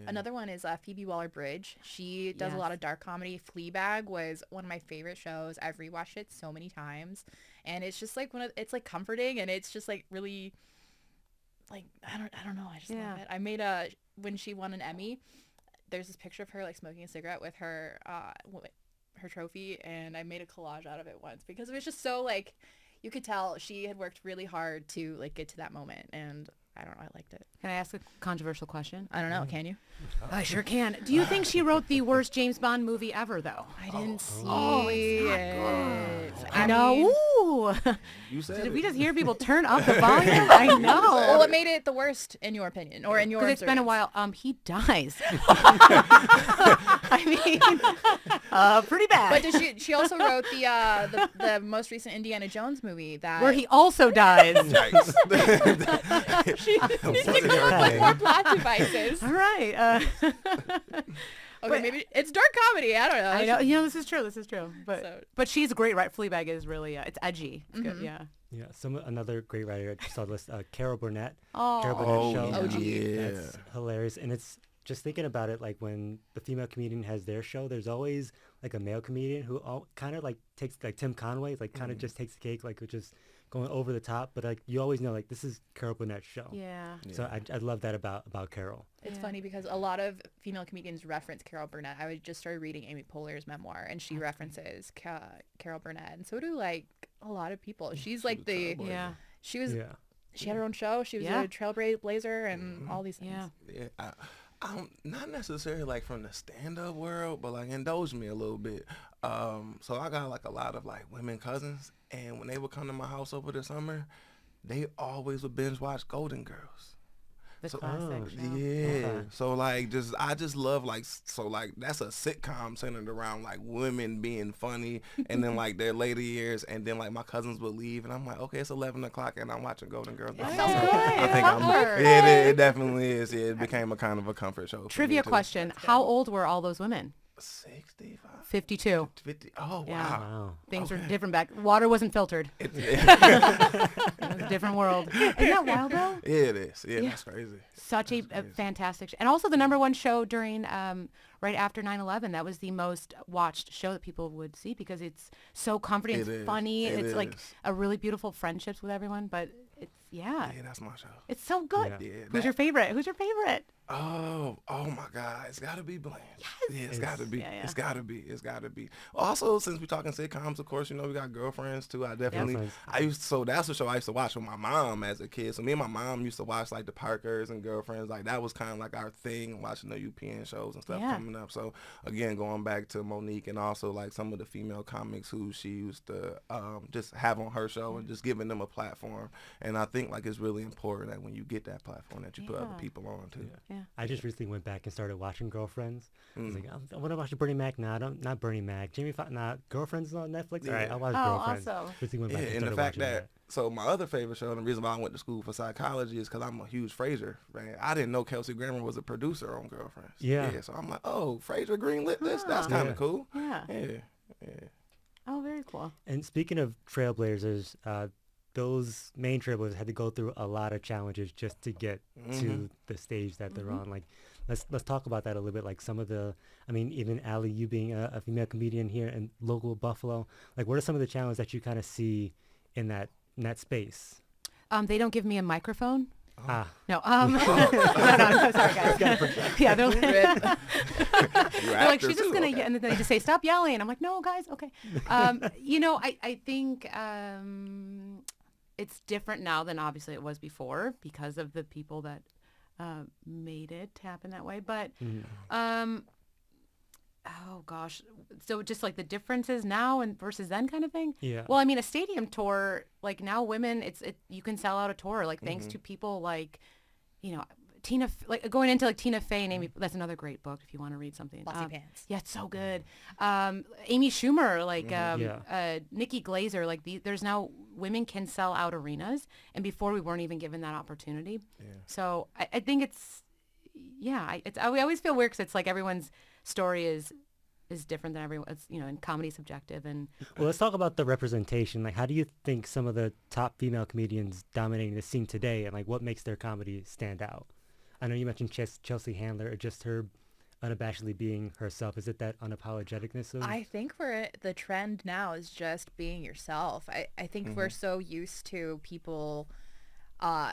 Another one is Phoebe Waller-Bridge. She does a lot of dark comedy. Fleabag was one of my favorite shows. I've rewatched it so many times, and it's just like it's like comforting, and it's just like really like I don't know. I just love it. I made when she won an Emmy, there's this picture of her like smoking a cigarette with her her trophy, and I made a collage out of it once because it was just so like you could tell she had worked really hard to like get to that moment, and I don't know, I liked it. Can I ask a controversial question? I don't know, can you? I sure can. Do you think she wrote the worst James Bond movie ever, though? I didn't see it. It's I know. Ooh. You said Did it. we just hear people turn up the volume? I know. Well, what made it the worst in your opinion, or in your? Because it's been a while. He dies. I mean, pretty bad. But she also wrote the most recent Indiana Jones movie where he also dies. She needs to come up with more plot devices. All right. Okay, maybe it's dark comedy. I don't know. I know. This is true. But she's great, right? Fleabag is really it's edgy. It's good. Yeah. Yeah, another great writer I saw this Carol Burnett. Oh, Carol Burnett show. yeah. That's hilarious, and it's just thinking about it. Like when the female comedian has their show, there's always like a male comedian who kind of like takes like Tim Conway, like kind of just takes the cake, like which is going over the top. But like you always know, like this is Carol Burnett's show. Yeah. So I love that about Carol. It's funny because a lot of female comedians reference Carol Burnett. I just started reading Amy Poehler's memoir, and she references Carol Burnett, and so do like a lot of people. She's like she was she had her own show. She was a Trailblazer and all these things. Yeah. I'm not necessarily like from the stand-up world, but like indulge me a little bit. So I got like a lot of like women cousins, and when they would come to my house over the summer, they always would binge watch Golden Girls. The classic show. Yeah. Okay. So like I just love like so like that's a sitcom centered around like women being funny and then like their later years and then like my cousins would leave and I'm like, okay, it's 11 o'clock and I'm watching Golden Girls. It's So so good. I think I'm Comfort. it definitely is. Yeah, it became a kind of a comfort show. For Trivia me too. question. How old were all those women? 65, 52. 50. Oh Yeah. wow. Wow. Things were different back. Water wasn't filtered. It, It was a different world. Isn't that wild though? it is. Yeah, that's crazy. Such a fantastic and also the number one show during right after 9/11. That was the most watched show that people would see because it's so comforting. It It's is. funny. It It's like is. a really beautiful friendships with everyone. But it's Yeah, that's my show. it's so good. Yeah. Yeah, Who's your favorite? Who's your favorite? Oh my God! It's got to be Blanche. Yeah, it's got to be. Yeah, yeah. It's got to be. It's got to be. Also, since we're talking sitcoms, of course, you know we got Girlfriends too. I definitely. Girlfriends. So that's the show I used to watch with my mom as a kid. So me and my mom used to watch like the Parkers and Girlfriends. Like that was kind of like our thing, watching the UPN shows and stuff Yeah. coming up. So again, going back to Monique and also like some of the female comics who she used to just have on her show and just giving them a platform. And I think like it's really important that when you get that platform that you put other Yeah. people on too. Yeah. I just recently went back and started watching Girlfriends. I was Mm. like, I want to watch Bernie Mac. Nah, not Bernie Mac. Jamie Foxx. Nah, Girlfriends is on Netflix. All right, Yeah. I'll watch Oh, Girlfriends. awesome. Recently went back Yeah, and and the started fact watching that so my other favorite show and the reason why I went to school for psychology is because I'm a huge Frasier fan. I didn't know Kelsey Grammer was a producer on Girlfriends. Yeah. So I'm like, oh, Frasier greenlit this. That's kind of Yeah. cool. Yeah. Yeah. Oh, very cool. And speaking of Trailblazers, those main Trailblazers had to go through a lot of challenges just to get to the stage that they're on. Like, let's talk about that a little bit. Like some of the, I mean, even Allie, you being a female comedian here in local Buffalo, like what are some of the challenges that you kind of see in that space? They don't give me a microphone. Ah, No, no, I'm so sorry, guys. Yeah, they're like, they're like, she's just gonna, and then they just say, stop yelling. I'm like, no, guys, okay. You know, I think it's different now than obviously it was before because of the people that made it happen that way. But, oh gosh, so just like the differences now and versus then kind of thing. yeah. Well, I mean, a stadium tour, like now women, you can sell out a tour, like thanks to people like, you know, like going into like Tina Fey and Amy, that's another great book if you want to read something. Flossy Pants. Yeah, it's so good. Amy Schumer, like Yeah. Nikki Glazer, like there's now women can sell out arenas, and before we weren't even given that opportunity. Yeah. So I think it's, yeah, I always feel weird because it's like everyone's story is different than everyone. It's, you know, and comedy is subjective. And Well, let's talk about the representation. Like, how do you think some of the top female comedians dominating the scene today, and like what makes their comedy stand out? I know you mentioned Chelsea Handler, or just her unabashedly being herself. Is it that unapologeticness of? I think the trend now is just being yourself. I think we're so used to people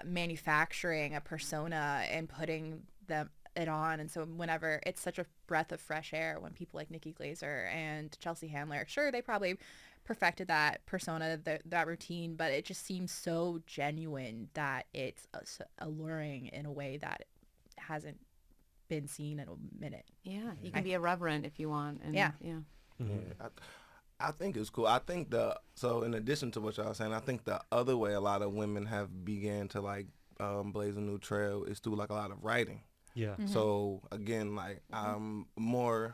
manufacturing a persona and putting it on, and so whenever it's such a breath of fresh air when people like Nikki Glazer and Chelsea Handler, sure, they probably perfected that persona, that routine, but it just seems so genuine that it's alluring in a way that hasn't been seen in a minute. yeah, you can be irreverent if you want. And, Yeah. yeah. Yeah, I think it's cool. I think so in addition to what y'all saying, I think the other way a lot of women have began to like blaze a new trail is through like a lot of writing. Yeah. So again, like the more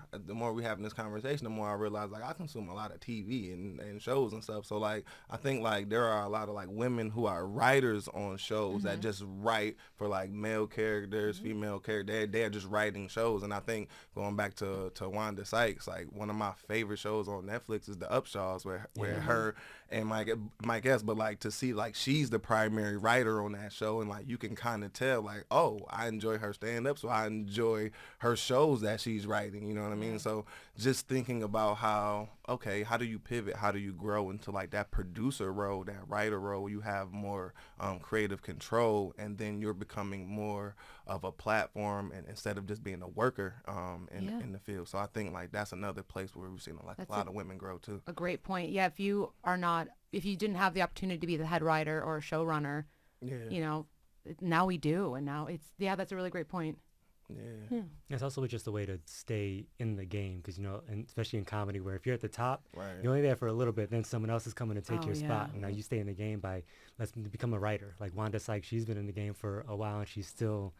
we having this conversation, the more I realize like I consume a lot of TV and shows and stuff. So like I think like there are a lot of like women who are writers on shows that just write for like male characters, female characters. They're just writing shows. And I think going back to Wanda Sykes, like one of my favorite shows on Netflix is The Upshaws, where her and Mike S. But like to see like she's the primary writer on that show, and like you can kind of tell like, oh, I enjoy her stand up, so I enjoy her shows that she's writing. You know what I mean? So just thinking about how do you pivot? How do you grow into like that producer role, that writer role, where you have more creative control, and then you're becoming more of a platform, and instead of just being a worker in the field. So I think like that's another place where we've seen like a lot of women grow too. A great point. Yeah, if you didn't have the opportunity to be the head writer or a showrunner, Yeah. you know, now we do, and now that's a really great point. Yeah. It's also just a way to stay in the game because, and especially in comedy where if you're at the top, Right. you're only there for a little bit, then someone else is coming to take Oh, your yeah. spot. And now you stay in the game by, let's become a writer. Like Wanda Sykes, she's been in the game for a while and she's still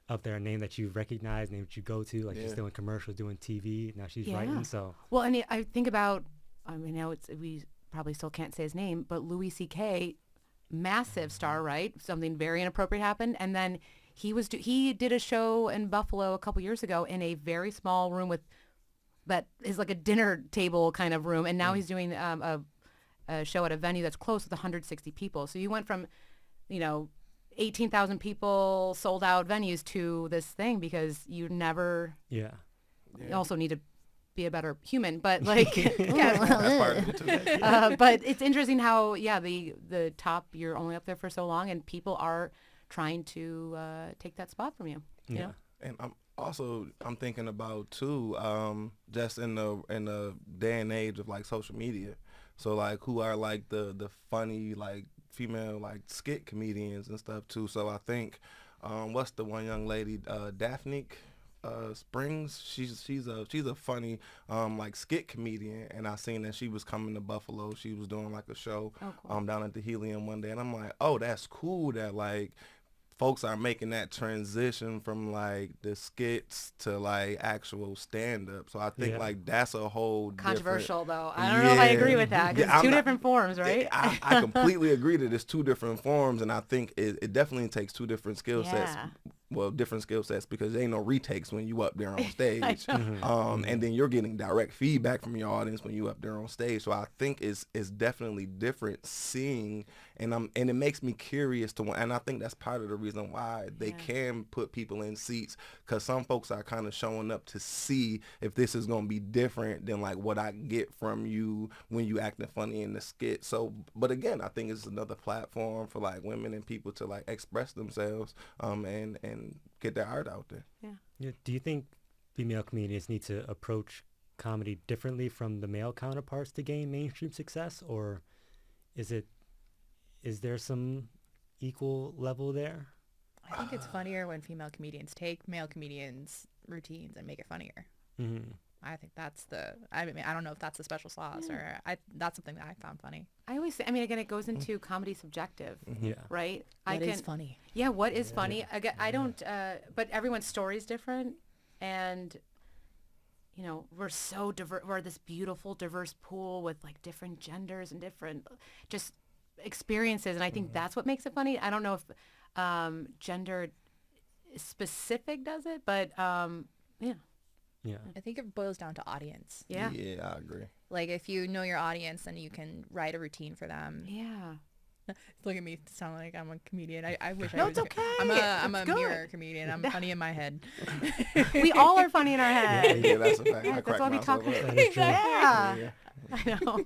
up there, a name that you recognize, name that you go to. Like she's still in commercials, doing TV. Now she's writing, so. Well, and I think about, now we probably still can't say his name, but Louis C.K., massive star, right? Something very inappropriate happened. And then he did a show in Buffalo a couple years ago in a very small room that is like a dinner table kind of room. And now he's doing a show at a venue that's close with 160 people. So you went from, 18,000 people, sold out venues to this thing because you never. Yeah. You also need to be a better human, but like, That's part of it too. but it's interesting how, the top, you're only up there for so long and people are trying to take that spot from you. You know? And I'm thinking about too, just in the day and age of like social media. So like who are like the funny like female like skit comedians and stuff too. So I think what's the one young lady, Daphne Springs, she's a funny like skit comedian, and I seen that she was coming to Buffalo. She was doing like a show down at the Helium one day, and I'm like, oh, that's cool that like folks are making that transition from like the skits to like actual stand-up. So I think like that's a whole controversial though. I don't know if I agree with that because it's two different forms, right? I completely agree that it's two different forms, and I think it definitely takes two different skill sets. Well, different skill sets because there ain't no retakes when you up there on stage. And then you're getting direct feedback from your audience when you up there on stage. So I think it's definitely different seeing, and it makes me curious and I think that's part of the reason why they can put people in seats, because some folks are kind of showing up to see if this is going to be different than like what I get from you when you acting funny in the skit. So, but again, I think it's another platform for like women and people to like express themselves and get their art out there. Yeah. Do you think female comedians need to approach comedy differently from the male counterparts to gain mainstream success, or is there some equal level there? I think it's funnier when female comedians take male comedians' routines and make it funnier. Mm-hmm. I think that's I don't know if that's a special sauce or that's something that I found funny. I always say, again, it goes into comedy subjective, right? What is funny? Yeah, what is funny? Again, I don't, but everyone's story is different, and we're so diverse. We're this beautiful, diverse pool with like different genders and different just experiences, and I think that's what makes it funny. I don't know if gender specific does it, but yeah. Yeah. I think it boils down to audience. Yeah. Yeah, I agree. Like if you know your audience, then you can write a routine for them. Yeah. Look at me, sound like I'm a comedian. I wish No, I was. it's okay. I'm It's a good. mirror comedian. I'm funny in my head. We all are funny in our head. Yeah, that's a fact. Yeah, I that's crack why we myself talk. up. That is true. Yeah. I know.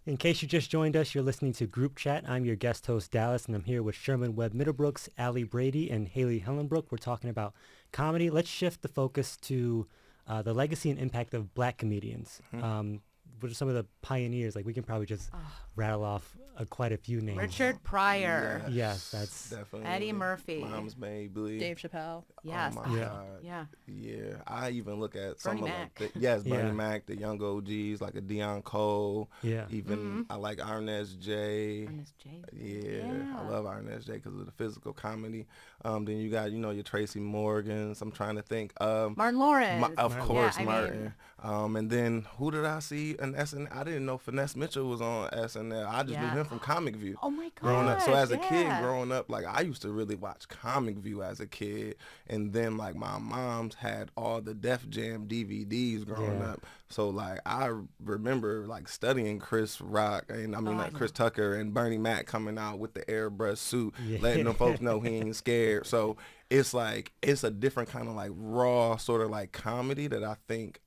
In case you just joined us, you're listening to Group Chat. I'm your guest host, Dallas, and I'm here with Sherman Webb-Middlebrooks, Allie Brady, and Haley Helenbrook. We're talking about comedy. Let's shift the focus to the legacy and impact of Black comedians. What are some of the pioneers? Like we can probably just rattle off quite a few names. Richard Pryor. Yes, that's definitely Eddie Murphy. Mom's Baby. Dave Chappelle. Yes. Oh my Yeah. God. Yeah. Yeah. I even look at some Bernie of Mac. like Bernie Yeah. Mac, the young OGs like a Deion Cole. Yeah. Even I like Ernest J. Ernest J. Yeah, I love Ernest J because of the physical comedy. Then you got your Tracy Morgans. I'm trying to think. Martin Lawrence. Of course, Yeah, Martin. And then who did I see in SNL? I didn't know Finesse Mitchell was on SNL. I just knew him from Comic View. Oh my God. Growing up, so as a kid growing up, like I used to really watch Comic View as a kid, and then like my mom's had all the Def Jam DVDs growing up. So like I remember like studying Chris Rock and Chris Tucker and Bernie Mac coming out with the airbrush suit, letting them folks know he ain't scared. So it's like it's a different kind of like raw sort of like comedy that I think.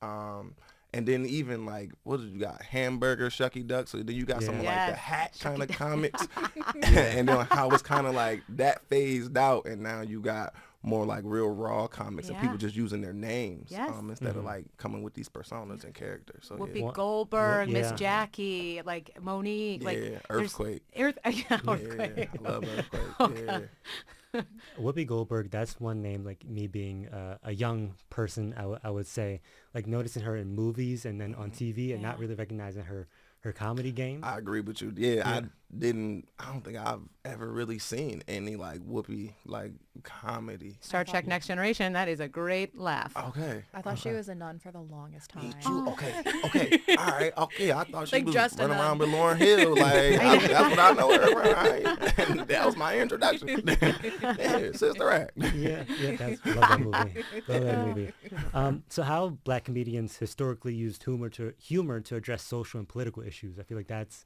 And then even like, what did you got? Hamburger, Shucky Duck. So then you got some like the hat kind of comics. And then how it's kind of like that phased out. And now you got more like real raw comics and people just using their names instead of like coming with these personas and characters. So Whoopi Goldberg, Miss Jackie, like Monique. Like Earthquake. Earthquake. Yeah, I love Earthquake. Whoopi Goldberg, that's one name, like me being a young person, I would say, like noticing her in movies and then on TV and not really recognizing her comedy game. I agree with you. I don't think I've ever really seen any like Whoopi like comedy. Star Trek Next Generation, that is a great laugh. Okay. I thought she was a nun for the longest time. Me too. Okay. All right. Okay. I thought she Like was just a running nun. around with Lauryn Hill. Like that's what I know her from. Right? And that was my introduction. Yeah, Sister Act. Yeah, love that movie. Love that movie. So how black comedians historically used humor to address social and political issues? I feel like that's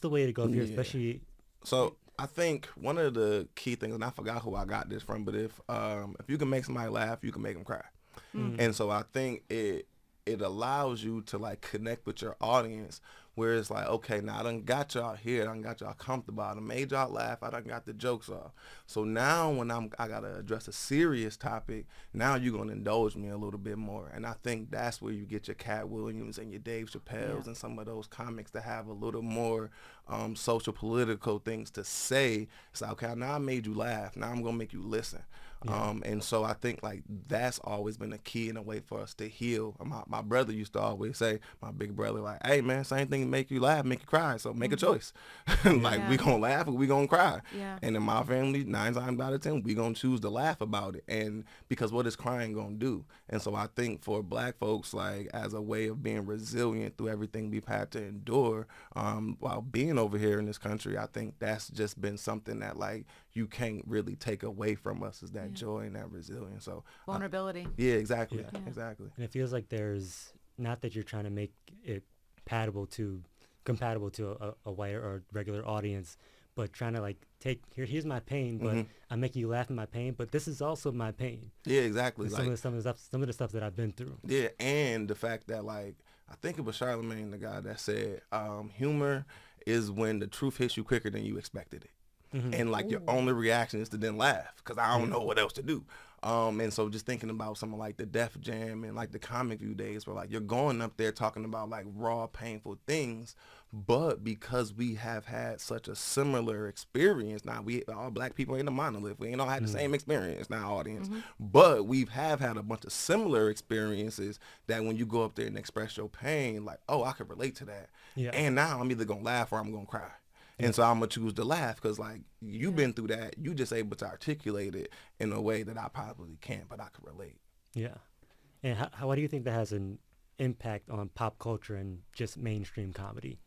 the way to go here, especially. So I think one of the key things, and I forgot who I got this from, but if you can make somebody laugh, you can make them cry. And so I think it allows you to like connect with your audience, where it's like, okay, now I done got y'all here, I done got y'all comfortable, I done made y'all laugh, I done got the jokes off. So now when I gotta address a serious topic, now you're gonna indulge me a little bit more. And I think that's where you get your Cat Williams and your Dave Chappelle's and some of those comics that have a little more social political things to say. It's like, okay, now I made you laugh, now I'm gonna make you listen. And so I think like that's always been a key in a way for us to heal. My brother used to always say, my big brother, like, hey man, same thing make you laugh, make you cry. So make a choice. Like we gonna laugh or we gonna cry. Yeah. And in my family, 9 times out of 10, we gonna choose to laugh about it. And because what is crying gonna do? And so I think for black folks, like as a way of being resilient through everything we've had to endure, while being over here in this country, I think that's just been something that like you can't really take away from us, is that joy and that resilience. So Vulnerability. exactly. And it feels like there's, not that you're trying to make it compatible to a white or regular audience, but trying to like here's my pain, but I'm making you laugh at my pain, but this is also my pain. Yeah, exactly. Some of the stuff that I've been through. Yeah, and the fact that like I think it was Charlemagne, the guy that said, humor is when the truth hits you quicker than you expected it. And like your only reaction is to then laugh because I don't know what else to do. And so just thinking about something like the Def Jam and like the Comic View days where like you're going up there talking about like raw, painful things, but because we have had such a similar experience, now we all black people ain't a monolith. We ain't all had the same experience, now audience, but we've had a bunch of similar experiences that when you go up there and express your pain, like, oh, I can relate to that. Yeah. And now I'm either going to laugh or I'm going to cry. And so I'm going to choose to laugh because, like, you've been through that. You just able to articulate it in a way that I probably can't, but I can relate. Yeah. And how do you think that has an impact on pop culture and just mainstream comedy?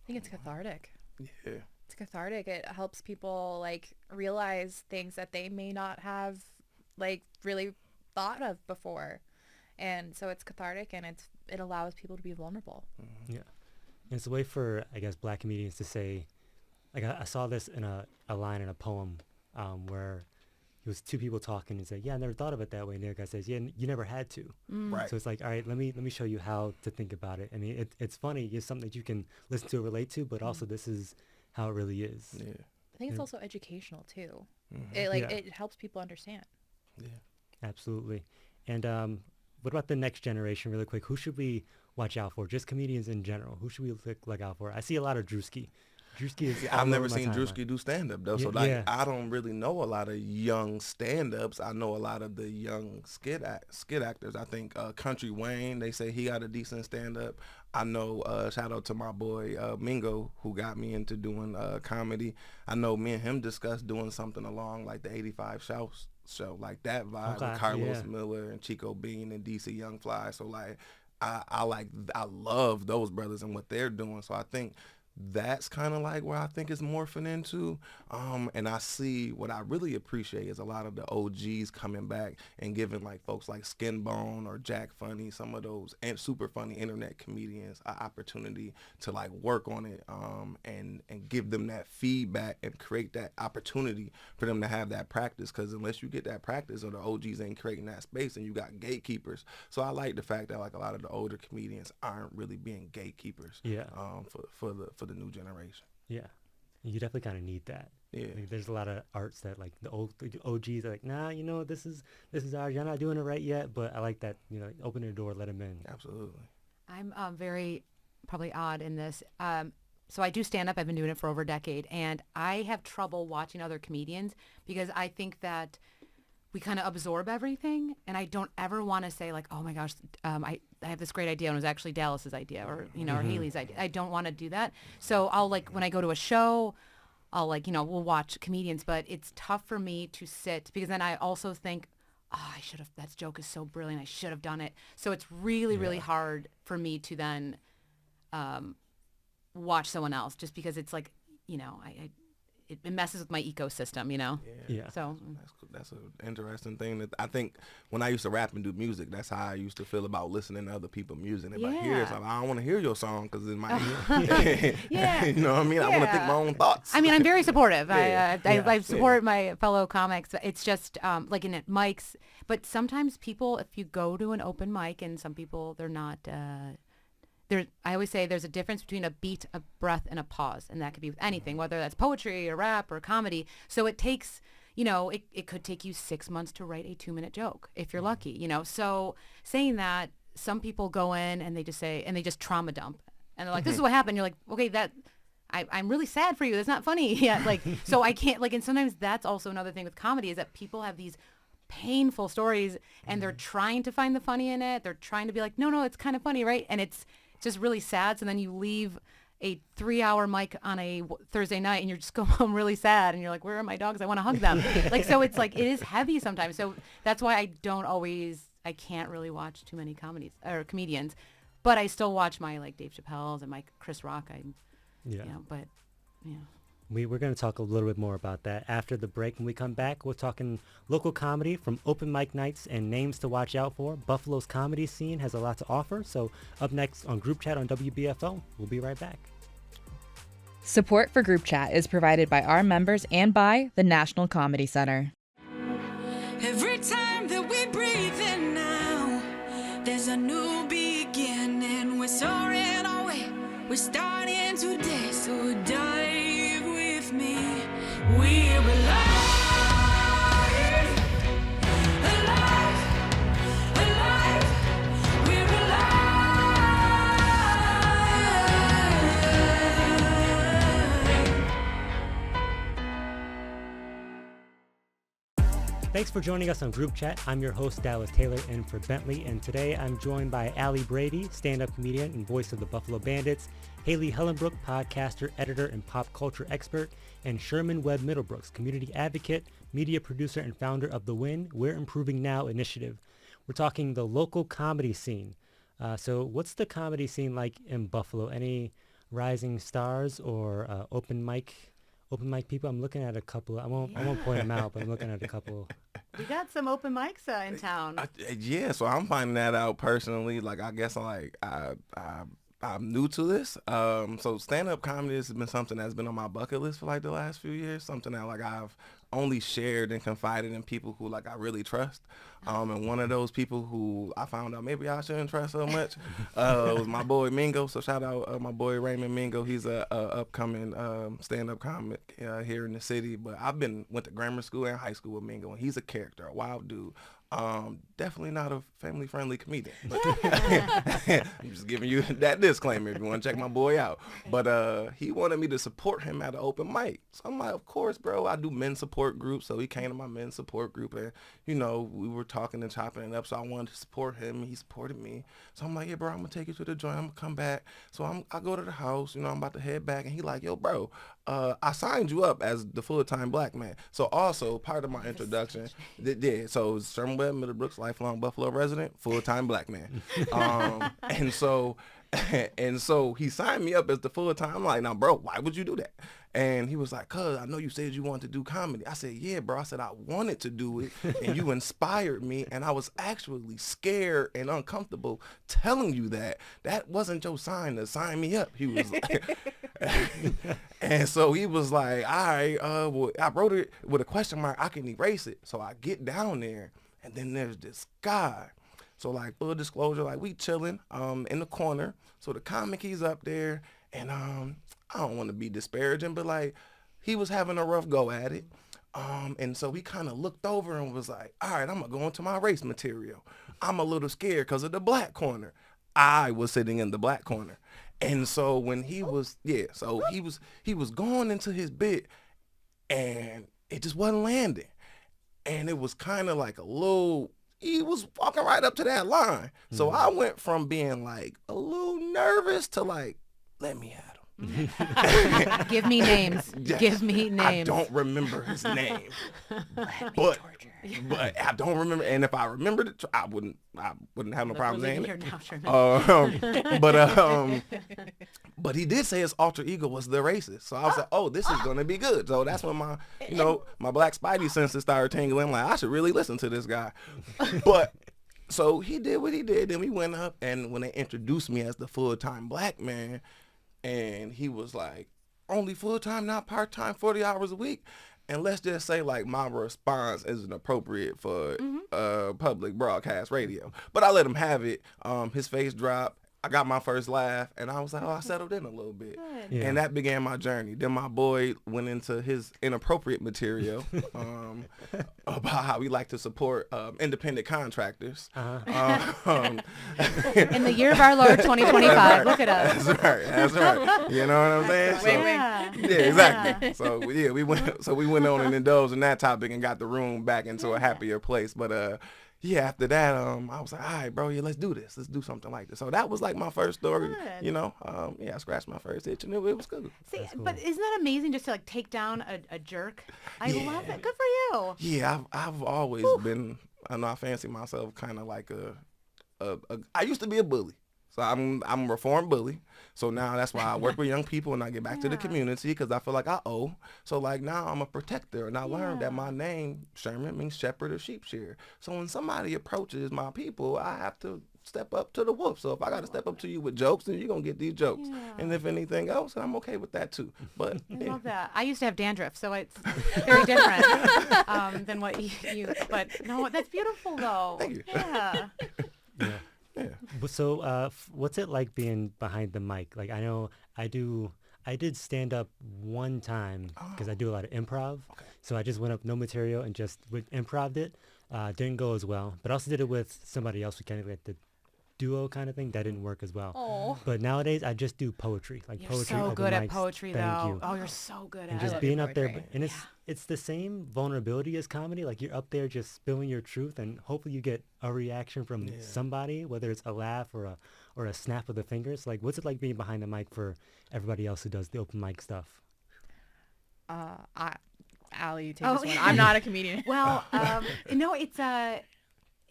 I think it's cathartic. Yeah. It's cathartic. It helps people, like, realize things that they may not have, like, really thought of before. And so it's cathartic, and it allows people to be vulnerable. Yeah. And it's a way for, I guess, black comedians to say, like I saw this in a line in a poem where it was two people talking and said, yeah, I never thought of it that way. And the other guy says, yeah, you never had to. Right. So it's like, all right, let me show you how to think about it. I mean, it's funny. It's something that you can listen to or relate to, but also this is how it really is. Yeah. I think it's also educational, too. It helps people understand. Yeah. Absolutely. And what about the next generation really quick? Who should we watch out for? Just comedians in general. Who should we look out for? I see a lot of Drewski. Drewski is I've never seen Drewski do stand-up, though. So, I don't really know a lot of young stand-ups. I know a lot of the young skit actors. I think Country Wayne, they say he got a decent stand-up. I know, shout out to my boy Mingo, who got me into doing comedy. I know me and him discussed doing something along like the 85 show, like that vibe with Carlos Miller and Chico Bean and DC Young Fly. So, like, I love those brothers and what they're doing. So I think that's kind of like where I think it's morphing into. And I see what I really appreciate is a lot of the OGs coming back and giving like folks like Skinbone or Jack Funny, some of those and super funny internet comedians, an opportunity to like work on it and give them that feedback and create that opportunity for them to have that practice. Because unless you get that practice or the OGs ain't creating that space, and you got gatekeepers. So I like the fact that like a lot of the older comedians aren't really being gatekeepers for the new generation. Yeah. You definitely kind of need that. Yeah. Like, there's a lot of arts that like the OGs are like, nah, you know, this is ours. You're not doing it right yet, but I like that, you know, open the door, let them in. Absolutely. I'm very probably odd in this. so I do stand up. I've been doing it for over a decade, and I have trouble watching other comedians because I think that we kind of absorb everything, and I don't ever want to say like, oh my gosh, I have this great idea, and it was actually Dallas's idea, or or Haley's idea. I don't want to do that. So I'll when I go to a show, I'll we'll watch comedians, but it's tough for me to sit because then I also think, oh, I should have, that joke is so brilliant, I should have done it. So it's really, really hard for me to then watch someone else just because it's like, it messes with my ecosystem, Yeah. So That's an interesting thing that I think when I used to rap and do music, that's how I used to feel about listening to other people's music. If I hear it, I don't want to hear your song because it might, you know what I mean? I want to think my own thoughts. I mean, I'm very supportive. I support Yeah. my fellow comics. It's just like in mics, but sometimes people, if you go to an open mic, and some people they're not. I always say there's a difference between a beat, a breath, and a pause, and that could be with anything, whether that's poetry or rap or comedy. So it takes, it could take you 6 months to write a 2-minute joke if you're lucky, So saying that, some people go in and they just trauma dump, and they're like, "This is what happened." You're like, "Okay, I'm really sad for you. That's not funny." Yeah, so I can't and sometimes that's also another thing with comedy is that people have these painful stories and they're trying to find the funny in it. They're trying to be like, no, it's kind of funny, right? And it's just really sad. So then you leave a 3-hour mic on a Thursday night and you're just go home really sad. And you're like, where are my dogs? I want to hug them. So it's like, it is heavy sometimes. So that's why I can't really watch too many comedies or comedians, but I still watch my Dave Chappelle's and my Chris Rock. We're going to talk a little bit more about that after the break. When we come back, we're talking local comedy from open mic nights and names to watch out for. Buffalo's comedy scene has a lot to offer. So up next on Group Chat on WBFO, we'll be right back. Support for Group Chat is provided by our members and by the National Comedy Center. Every time that we breathe in now, there's a new beginning. We're soaring away, we're starting today, so dive with me. We're alive, alive, alive. We're alive. Thanks for joining us on Group Chat. I'm your host, Dallas Taylor, in for Bentley, and today I'm joined by Allie Brady, stand-up comedian and voice of the Buffalo Bandits, Haley Helenbrook, podcaster, editor, and pop culture expert, and Sherman Webb-Middlebrooks, community advocate, media producer, and founder of the Win, We're Improving Now initiative. We're talking the local comedy scene. So what's the comedy scene like in Buffalo? Any rising stars or open mic people? I'm looking at a couple. I won't point them out, but I'm looking at a couple. We got some open mics in town. So I'm finding that out personally. I guess I'm new to this. So stand-up comedy has been something that's been on my bucket list for the last few years. Something that I've only shared and confided in people who I really trust. And one of those people who I found out maybe I shouldn't trust so much was my boy Mingo. So shout out my boy Raymond Mingo. He's a upcoming stand-up comic here in the city. But went to grammar school and high school with Mingo, and he's a character, a wild dude. Definitely not a family-friendly comedian. But I'm just giving you that disclaimer if you want to check my boy out. But he wanted me to support him at an open mic. So I'm like, of course, bro. I do men's support groups. So he came to my men's support group, and, we were talking and chopping it up. So I wanted to support him. He supported me. So I'm like, yeah, bro, I'm going to take you to the joint. I'm going to come back. So I go to the house. I'm about to head back. And he like, yo, bro, I signed you up as the full-time black man. So also part of my introduction, so Sherman Webb-Middlebrooks, lifelong Buffalo resident, full-time black man. And so he signed me up as the full-time. I'm like, now, bro, why would you do that? And he was like, cuz I know you said you wanted to do comedy. I said, yeah, bro. I said, I wanted to do it, and you inspired me, and I was actually scared and uncomfortable telling you that. That wasn't your sign to sign me up. He was like, and so he was like, all right, well, I wrote it with a question mark. I can erase it. So I get down there, and then there's this guy. So full disclosure, we chilling in the corner. So the comic, he's up there, and I don't want to be disparaging, but he was having a rough go at it. And so he kind of looked over and was like, all right, I'm going to go into my race material. I'm a little scared because of the black corner. I was sitting in the black corner. And so when he was he was going into his bit, and it just wasn't landing. And it was kind of like he was walking right up to that line. So I went from being like a little nervous to like, let me at him. Give me names. Yes. Give me names. I don't remember his name. but I don't remember. And if I remembered it, I wouldn't have no problem saying it. But he did say his alter ego was the racist. So I was like, oh, this is going to be good. So that's when my black spidey senses started tingling. I'm like, I should really listen to this guy. But so he did what he did. Then we went up, and when they introduced me as the full-time black man, and he was like, only full-time, not part-time, 40 hours a week. And let's just say, like, my response isn't appropriate for public broadcast radio. But I let him have it. His face dropped. I got my first laugh, and I was like, oh, I settled in a little bit. Yeah. And that began my journey. Then my boy went into his inappropriate material about how we like to support independent contractors. In the year of our Lord 2025, look at us. That's right. You know what I'm saying? So, Yeah. yeah, exactly. So we went on and indulged in that topic and got the room back into a happier place. But yeah, after that, I was like, all right, bro, yeah, let's do this. Let's do something like this. So that was like my first story, Good. you know. I scratched my first itch, and it was good. See, That's cool. but isn't that amazing just to like take down a jerk? I love it. Good for you. Yeah, I've always been, I know I fancy myself kind of like I used to be a bully. So I'm a reformed bully. So now that's why I work with young people and I get back to the community because I feel like I owe. So like now I'm a protector, and I learned that my name, Sherman, means shepherd or sheep shearer. So when somebody approaches my people, I have to step up to the wolf. So if I got to step up to you with jokes, then you're going to get these jokes. Yeah. And if anything else, I'm okay with that too. But I love that. I used to have dandruff, so it's very different than what you. But no, that's beautiful though. Thank you. Yeah. Yeah. Yeah. So, what's it like being behind the mic? Like, I know I did stand up one time because I do a lot of improv. Okay. So I just went up, no material, and just improv'd it. Didn't go as well, but I also did it with somebody else. We kind of like the duo kind of thing. That didn't work as well. Oh. But nowadays I just do poetry, like You're poetry. so open good at mics. poetry, Thank though. you. Oh, you're so good And at just it. being your up there, poetry. and it's the same vulnerability as comedy. Like you're up there just spilling your truth, and hopefully you get a reaction from somebody, whether it's a laugh or a snap of the fingers. Like, what's it like being behind the mic for everybody else who does the open mic stuff? Allie, you take Oh, this one. I'm not a comedian. Well, no,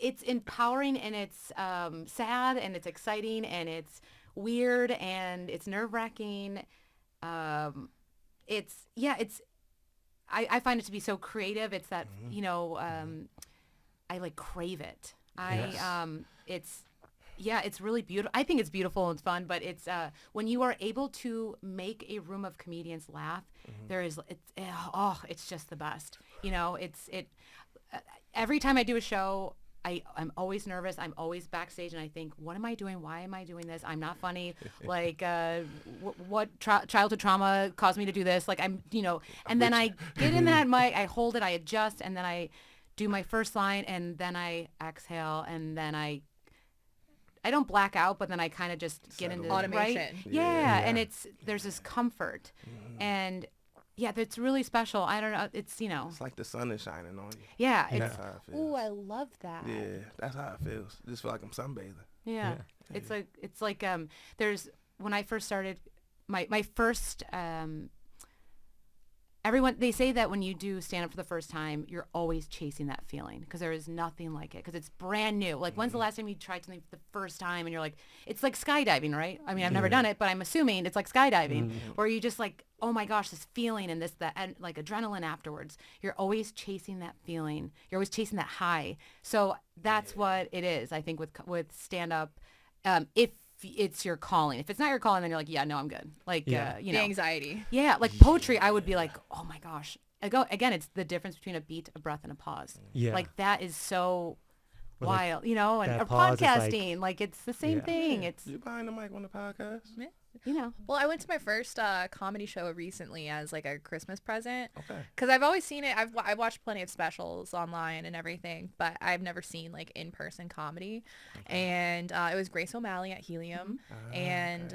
it's empowering, and it's sad, and it's exciting, and it's weird, and it's nerve-wracking. I find it to be so creative. It's that, I like crave it. It's really beautiful. I think it's beautiful and fun, but it's when you are able to make a room of comedians laugh, it's just the best. Every time I do a show, I'm always nervous. I'm always backstage, and I think, what am I doing? Why am I doing this? I'm not funny. Like, what childhood trauma caused me to do this? Like, and then I get in that mic, I hold it, I adjust, and then I do my first line, and then I exhale, and then I don't black out, but then I kind of just get into automation. Right? Yeah, and there's this comfort, and that's really special. I don't know. It's It's like the sun is shining on you. Yeah, That's how it feels. Ooh, I love that. Yeah, that's how it feels. Just feel like I'm sunbathing. yeah. It's like there's when I first started my first everyone, they say that when you do stand up for the first time, you're always chasing that feeling because there is nothing like it because it's brand new. Like, when's the last time you tried something for the first time and you're like, it's like skydiving, right? I mean, I've never done it, but I'm assuming it's like skydiving where you just like, oh my gosh, this feeling and like adrenaline afterwards. You're always chasing that feeling. You're always chasing that high. So that's what it is, I think, with stand up. If it's your calling. If it's not your calling, then you're like, yeah, no, I'm good. Like, The anxiety. Yeah, like poetry, I would be like, oh my gosh. Again, it's the difference between a beat, a breath, and a pause. Yeah. Like, that is so Or like wild, and that or pause is like- podcasting, like it's the same thing. It's You behind the mic on the podcast? Yeah. you know. Well, I went to my first comedy show recently as like a Christmas present. Okay. Because I've always seen it. I've watched plenty of specials online and everything, but I've never seen like in-person comedy. And it was Grace O'Malley at Helium. And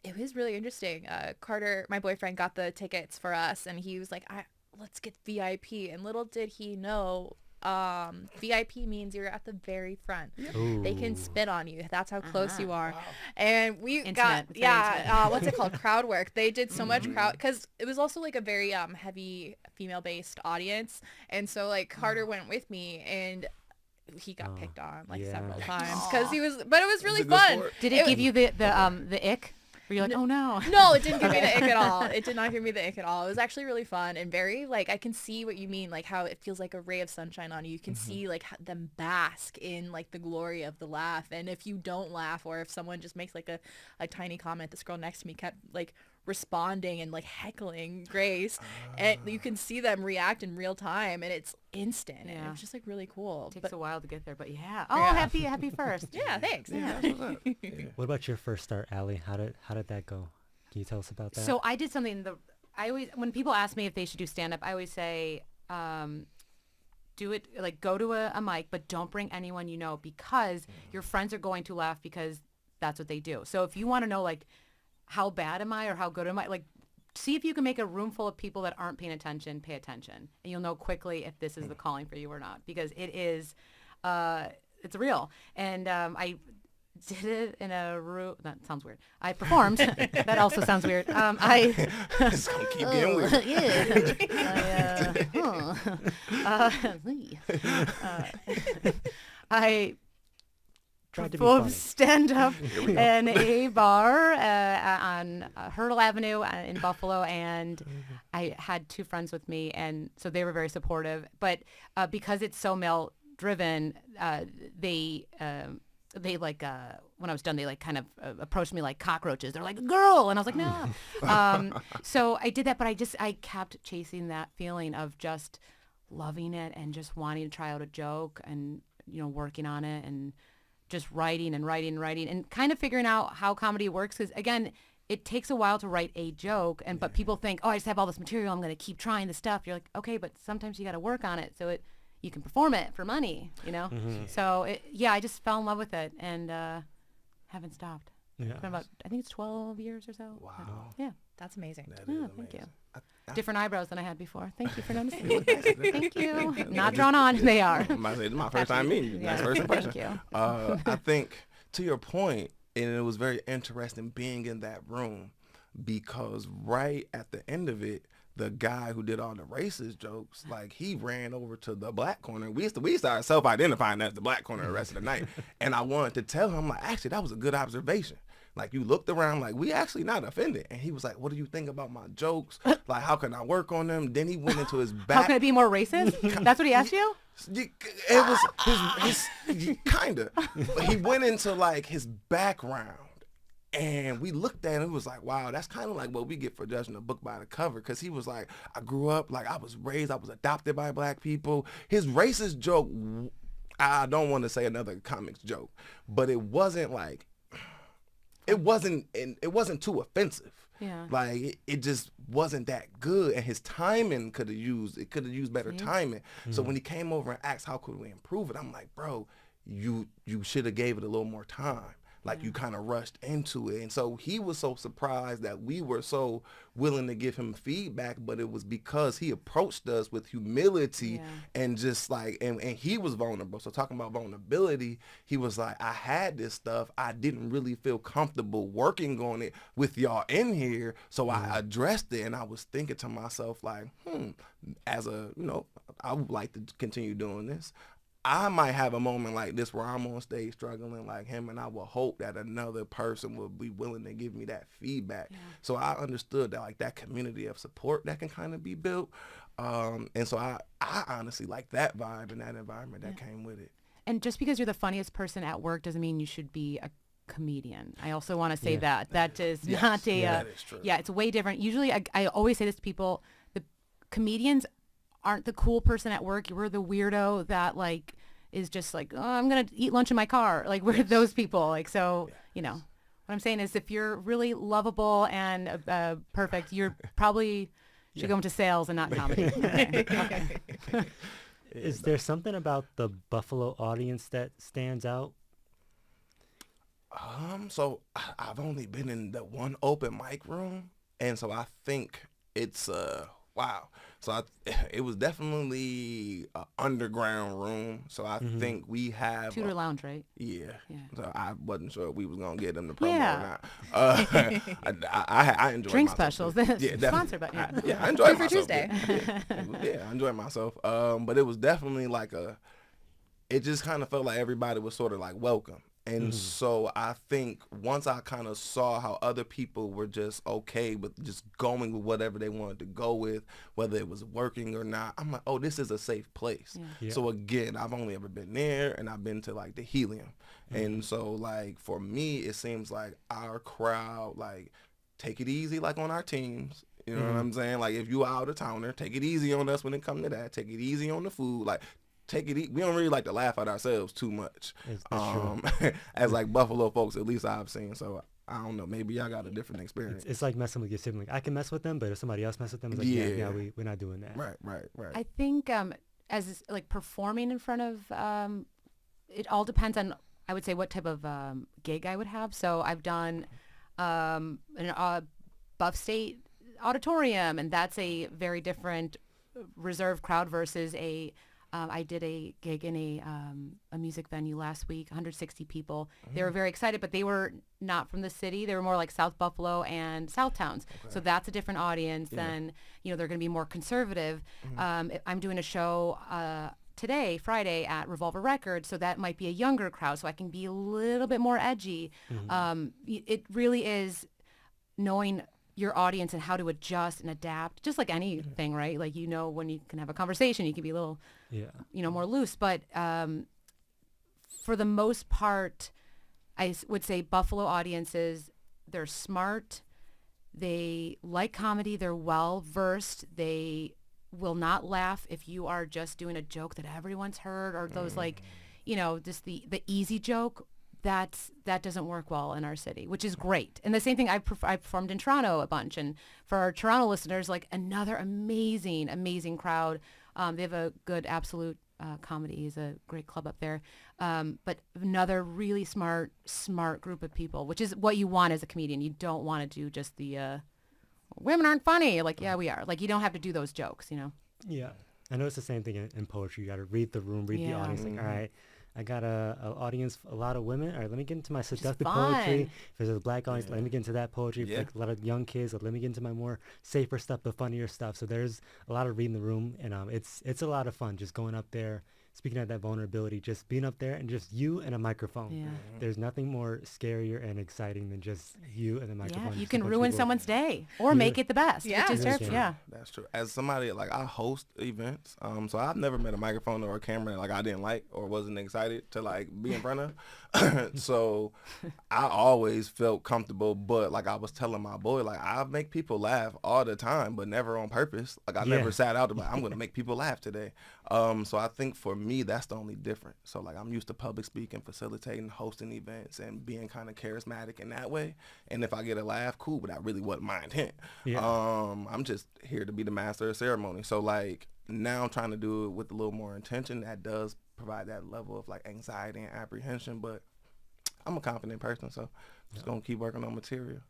it was really interesting. Carter, my boyfriend, got the tickets for us, and he was like, let's get VIP. And little did he know, VIP means you're at the very front. Ooh. They can spit on you. That's how close you are. Wow. And we Intimate, very what's it called? Crowd work. They did so much crowd, because it was also like a very heavy female-based audience. And so like Carter went with me, and he got picked on like several times because he was, but it was really fun. Did it give you the ick? Where you're like, oh no. No, it didn't give me the ick at all. It did not give me the ick at all. It was actually really fun and very like, I can see what you mean, like how it feels like a ray of sunshine on you. You can see like them bask in like the glory of the laugh. And if you don't laugh, or if someone just makes like a tiny comment, this girl next to me kept like responding and like heckling Grace, and you can see them react in real time, and it's instant. And Yeah. it's just like really cool. It takes But a while to get there, but yeah. Oh, Yeah. happy first. yeah, thanks. Yeah. That's what's up. Yeah. What about your first start, Allie? How did that go? Can you tell us about that? So I did something. I always, when people ask me if they should do stand up, I always say, do it, like go to a mic, but don't bring anyone you know, because your friends are going to laugh because that's what they do. So if you want to know like how bad am I or how good am I, like see if you can make a room full of people that aren't paying attention, pay attention, and you'll know quickly if this is the calling for you or not, because it is, it's real. And I did it in a room. That sounds weird. I performed. That also sounds weird. It's gonna keep getting weird. I Tried to be performed funny. stand up in a bar on Hurdle Avenue in Buffalo, and I had two friends with me, and so they were very supportive. But because it's so male driven, they like when I was done, they like kind of approached me like cockroaches. They're like, girl, and I was like, no. So I did that, but I kept chasing that feeling of just loving it and just wanting to try out a joke, and working on it, and just writing and kind of figuring out how comedy works. Because again, it takes a while to write a joke, but people think, oh, I just have all this material, I'm going to keep trying the stuff. You're like, okay, but sometimes you got to work on it so you can perform it for money, So I just fell in love with it, and haven't stopped. Yeah. It's been about, I think it's 12 years or so. Wow. Yeah. That's amazing. That is Yeah, amazing. thank you. I- Different eyebrows than I had before. Thank you for noticing. Thank you. Not drawn on. They are. I might say, this is my first time meeting you. Nice first impression. Thank you. I think, to your point, and it was very interesting being in that room, because right at the end of it, the guy who did all the racist jokes, like he ran over to the black corner. We started self-identifying as the black corner the rest of the night. And I wanted to tell him, like, actually, that was a good observation. Like, you looked around like, we actually not offended. And he was like, what do you think about my jokes? Like, how can I work on them? Then he went into his back. How can I be more racist? That's what he asked you? It was his kind of. But he went into like his background, and we looked at him. It was like, wow, that's kind of like what we get for judging a book by the cover. Because he was like, I grew up, like I was adopted by black people. His racist joke, I don't want to say another comics joke, but it wasn't like, it wasn't too offensive. Yeah. Like it just wasn't that good, and his timing could have used better timing. So when he came over and asked how could we improve it, I'm like, bro, you should have gave it a little more time. Like you kind of rushed into it. And so he was so surprised that we were so willing to give him feedback, but it was because he approached us with humility and just like, and he was vulnerable. So talking about vulnerability, he was like, I had this stuff. I didn't really feel comfortable working on it with y'all in here. So I addressed it, and I was thinking to myself like, as a, I would like to continue doing this. I might have a moment like this where I'm on stage struggling like him, and I will hope that another person will be willing to give me that feedback. Yeah. So I understood that like that community of support that can kind of be built. And so I honestly like that vibe and that environment that came with it. And just because you're the funniest person at work doesn't mean you should be a comedian. I also want to say that is not a, that is true. It's way different. Usually I always say this to people, the comedians aren't the cool person at work. We're the weirdo that like is just like, oh, I'm gonna eat lunch in my car. Like we're those people. Like so, What I'm saying is if you're really lovable and perfect, you're probably should go into sales and not comedy. Okay. Is there something about the Buffalo audience that stands out? So I've only been in the one open mic room, and so I think it's wow. So it was definitely an underground room. So I think we have Tudor Lounge, right? Yeah. Yeah. So I wasn't sure if we was gonna get them to promo Yeah. or not. I enjoyed Drink myself. specials. Yeah, Sponsored, but yeah. I enjoyed Food for myself. Tuesday. Yeah, I enjoyed myself. But it was definitely like it just kind of felt like everybody was sort of like welcome. And so I think once I kind of saw how other people were just okay with just going with whatever they wanted to go with, whether it was working or not, I'm like, oh, this is a safe place. Yeah. So again, I've only ever been there, and I've been to like the Helium. And so like for me, it seems like our crowd, like take it easy like on our teams. You know what I'm saying? Like if you out of towner, take it easy on us when it comes to that. Take it easy on the food. Like take it. We don't really like to laugh at ourselves too much, That's true. as like Buffalo folks. At least I've seen. So I don't know. Maybe y'all got a different experience. It's like messing with your sibling. I can mess with them, but if somebody else mess with them, it's like, yeah, we're not doing that. Right. I think as like performing in front of, it all depends on, I would say, what type of gig I would have. So I've done an Buff State auditorium, and that's a very different reserved crowd versus I did a gig in a music venue last week, 160 people. They were very excited, but they were not from the city. They were more like South Buffalo and South Towns. So that's a different audience than, they're going to be more conservative. I'm doing a show today, Friday, at Revolver Records, so that might be a younger crowd, so I can be a little bit more edgy. It really is knowing your audience and how to adjust and adapt, just like anything, right? Like, when you can have a conversation, you can be a little, more loose. But for the most part, I would say Buffalo audiences, they're smart, they like comedy, they're well-versed, they will not laugh if you are just doing a joke that everyone's heard, or those just the easy joke. That doesn't work well in our city, which is great. And the same thing, I performed in Toronto a bunch. And for our Toronto listeners, like another amazing, amazing crowd. They have a good Absolute Comedy is a great club up there. But another really smart group of people, which is what you want as a comedian. You don't want to do just the women aren't funny. Like, yeah, we are. Like, you don't have to do those jokes, Yeah. I know it's the same thing in poetry. You got to read the room, read the audience. Like, all right, I got a audience, a lot of women. All right, let me get into my seductive poetry. If there's a black audience, let me get into that poetry. Like a lot of young kids, let me get into my more safer stuff, the funnier stuff. So there's a lot of reading the room, and it's a lot of fun just going up there, speaking of that vulnerability, just being up there and just you and a microphone. Yeah. There's nothing more scarier and exciting than just you and a microphone. Yeah, you Just a can bunch of ruin people. someone's day or make it the best. Yeah. Which is That's terrible. true. Yeah. That's true. As somebody, like, I host events, so I've never met a microphone or a camera like I didn't like or wasn't excited to like be in front of. So I always felt comfortable, but like I was telling my boy, like I make people laugh all the time, but never on purpose. Like I never sat out to like, I'm gonna make people laugh today. So I think for me that's the only difference. So like I'm used to public speaking, facilitating, hosting events, and being kind of charismatic in that way. And if I get a laugh, cool, but that really wasn't my intent. I'm just here to be the master of ceremony. So like now I'm trying to do it with a little more intention. That does provide that level of like anxiety and apprehension, but I'm a confident person, so I'm just gonna keep working on material.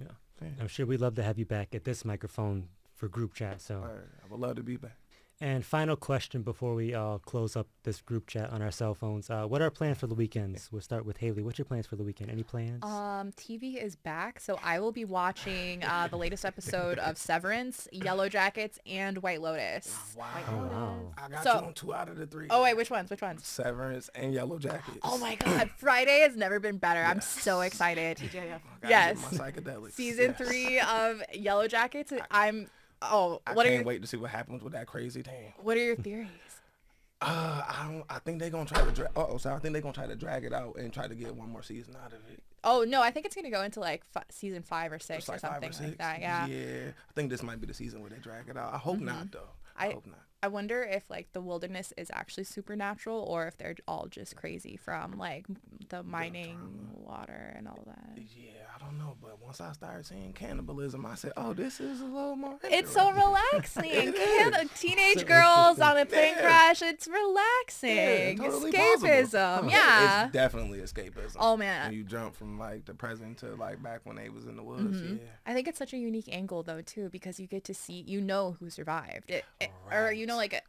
Yeah. I'm sure we'd love to have you back at this microphone for group chat. So. All right, I would love to be back. And final question before we close up this group chat on our cell phones. What are our plans for the weekends? We'll start with Haley. What's your plans for the weekend? Any plans? TV is back, so I will be watching the latest episode of Severance, Yellow Jackets, and White Lotus. Wow. Oh, wow. I got So- you on 2 out of the 3. Oh wait, which ones? Severance and Yellow Jackets. Oh my God, Friday has never been better. I'm so excited. Gotta Yes. get my psychedelics. Season Yes. 3 of Yellow Jackets. I What are can't your wait to see what happens with that crazy team. What are your theories? I think they're gonna try to I think they're gonna try to drag it out and try to get one more season out of it. Oh no, I think it's gonna go into like season 5 or 6 Just or like 5 something or 6. like that. Yeah. I think this might be the season where they drag it out. I hope not though. I hope not. I wonder if like the wilderness is actually supernatural or if they're all just crazy from like the mining water and all that. Yeah, I don't know, but once I started seeing cannibalism, I said, "Oh, this is a little more." It's so relaxing. It Teenage So girls interesting. on a plane crash. It's relaxing. totally Escapism. plausible. Yeah. It's definitely escapism. Oh, man. When you jump from like the present to like back when they was in the woods. Yeah. I think it's such a unique angle though too, because you get to see, who survived or like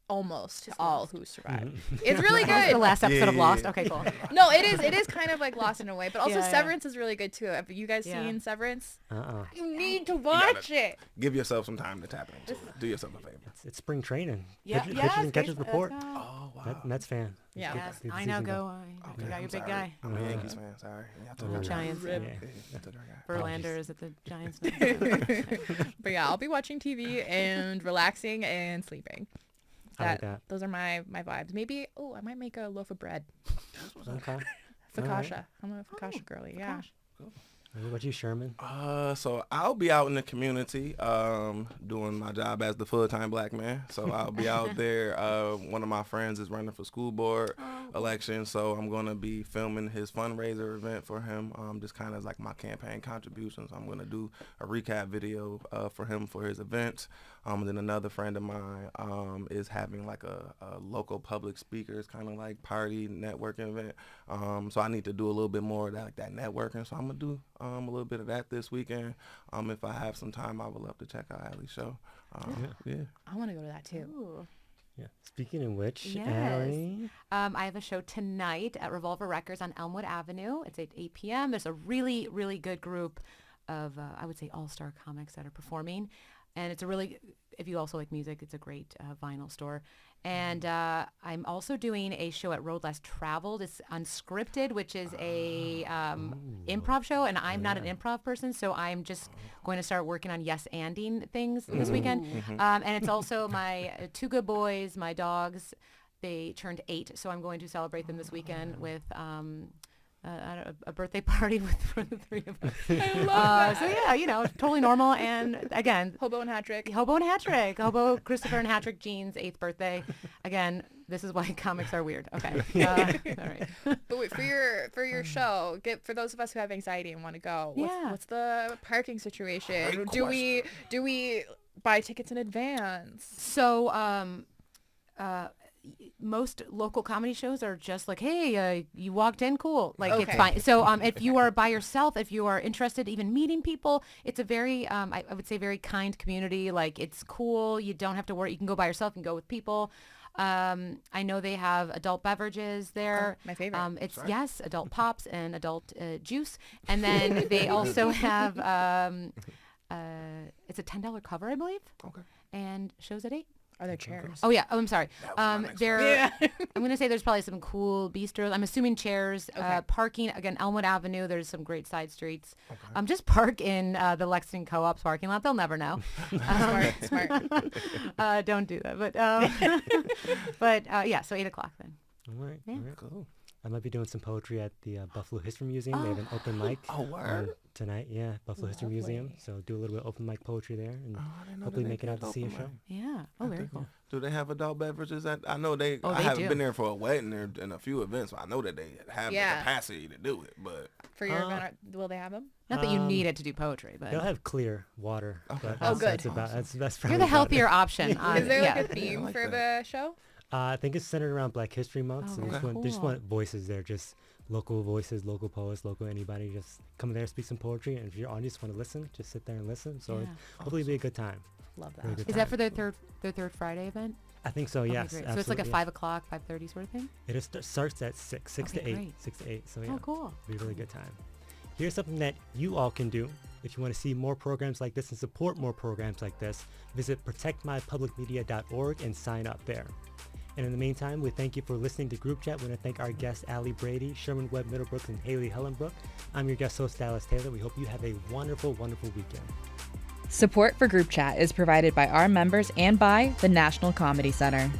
almost all who survived. It's really That was the good. last episode of Yeah. Lost. Okay, cool. No, it is kind of like Lost in a way, but also Yeah, yeah. Severance is really good too. Have you guys Yeah. seen Severance? Uh-uh. You need to watch it. Give yourself some time to tap into it. Do yourself a favor. It's spring training. Yeah, Pitchers, yeah, pitchers and it's catchers great. report. Oh wow. Mets fan. Yeah. Yes, Good I know. season, Go. Okay, You got your I'm big sorry. guy. I'm a Yankees fan. Sorry. Y'all took Oh. our guy. Giants. Yeah. Y'all took our guy. Verlander is at the Giants. But yeah, I'll be watching TV and relaxing and sleeping. I like that. Those are my vibes. Maybe I might make a loaf of bread. Okay. Focaccia. I'm a focaccia girly. Yeah. What about you, Sherman? So I'll be out in the community, doing my job as the full-time black man. So I'll be out there. One of my friends is running for school board election, so I'm going to be filming his fundraiser event for him, just kind of like my campaign contributions. I'm going to do a recap video for him for his event. And then another friend of mine is having like a local public speakers kind of like party networking event. So I need to do a little bit more of that, like that networking. So I'm going to do a little bit of that this weekend. If I have some time, I would love to check out Allie's show. Yeah. I want to go to that too. Ooh. Yeah. Speaking of which, Yes. Allie. I have a show tonight at Revolver Records on Elmwood Avenue. It's at 8 p.m. There's a really, really good group of, I would say, all-star comics that are performing. And it's a really, if you also like music, it's a great vinyl store. And I'm also doing a show at Road Less Traveled. It's Unscripted, which is a improv show. And I'm not an improv person, so I'm just going to start working on yes-anding things this weekend. And it's also my two good boys, my dogs. They turned 8, so I'm going to celebrate them this weekend with a birthday party for the 3 of us. I love that. So yeah, totally normal. And again, Hobo and hat trick. Hobo Christopher and Hattrick Jean's 8th birthday. Again, this is why comics are weird. Okay. All right. But wait, for your show, for those of us who have anxiety and want to go, what's the parking situation? Great Do we buy tickets in advance? So, most local comedy shows are just like, hey, you walked in, cool. Like, Okay. it's fine. So if you are by yourself, if you are interested even meeting people, it's a very, I would say, very kind community. Like, it's cool. You don't have to worry. You can go by yourself and go with people. I know they have adult beverages there. My favorite. It's, yes, adult pops and adult juice. And then they also have, it's a $10 cover, I believe. Okay. And shows at 8. Are there chairs? Oh yeah. Oh, I'm sorry. That was my next I'm gonna say there's probably some cool bistros. I'm assuming chairs. Okay. Parking again, Elmwood Avenue. There's some great side streets. Just park in the Lexington Co-op's parking lot. They'll never know. Smart. Don't do that. But yeah. So 8 o'clock then. All right. Yeah. All right. Cool. I might be doing some poetry at the Buffalo History Museum. They have an open mic tonight. Yeah, Buffalo History Museum. So do a little bit of open mic poetry there, and hopefully make it out to see a show. Yeah. Oh, very cool. Do they have adult beverages? I know they. Oh, I they haven't do. been there for a wedding and a few events. So I know that they have the capacity to do it, but For your event, will they have them? Not that you need it to do poetry, but They'll have clear water. But Oh, good. That's probably you're the about healthier it. option. Is there yeah. like a theme like for that. the show? I think it's centered around Black History Month. Oh, So very they just cool. want voices there, just local voices, local poets, local anybody. Just come there, speak some poetry, and if your audience want to listen, just sit there and listen. So Yeah. hopefully it'll be a good time. Love Really that. good Is time. that for their third Friday event? I think so. Okay, Yes. great. So it's like a absolutely. 5 o'clock, 5:30 sort of thing. It is starts at 6 to Okay, 8, great. 6 to 8. So yeah, Oh, cool. it'll be a really good time. Here's something that you all can do. If you want to see more programs like this and support more programs like this, visit protectmypublicmedia.org and sign up there. And in the meantime, we thank you for listening to Group Chat. We want to thank our guests, Allie Brady, Sherman Webb-Middlebrooks, and Helenbrook. I'm your guest host, Dallas Taylor. We hope you have a wonderful, wonderful weekend. Support for Group Chat is provided by our members and by the National Comedy Center.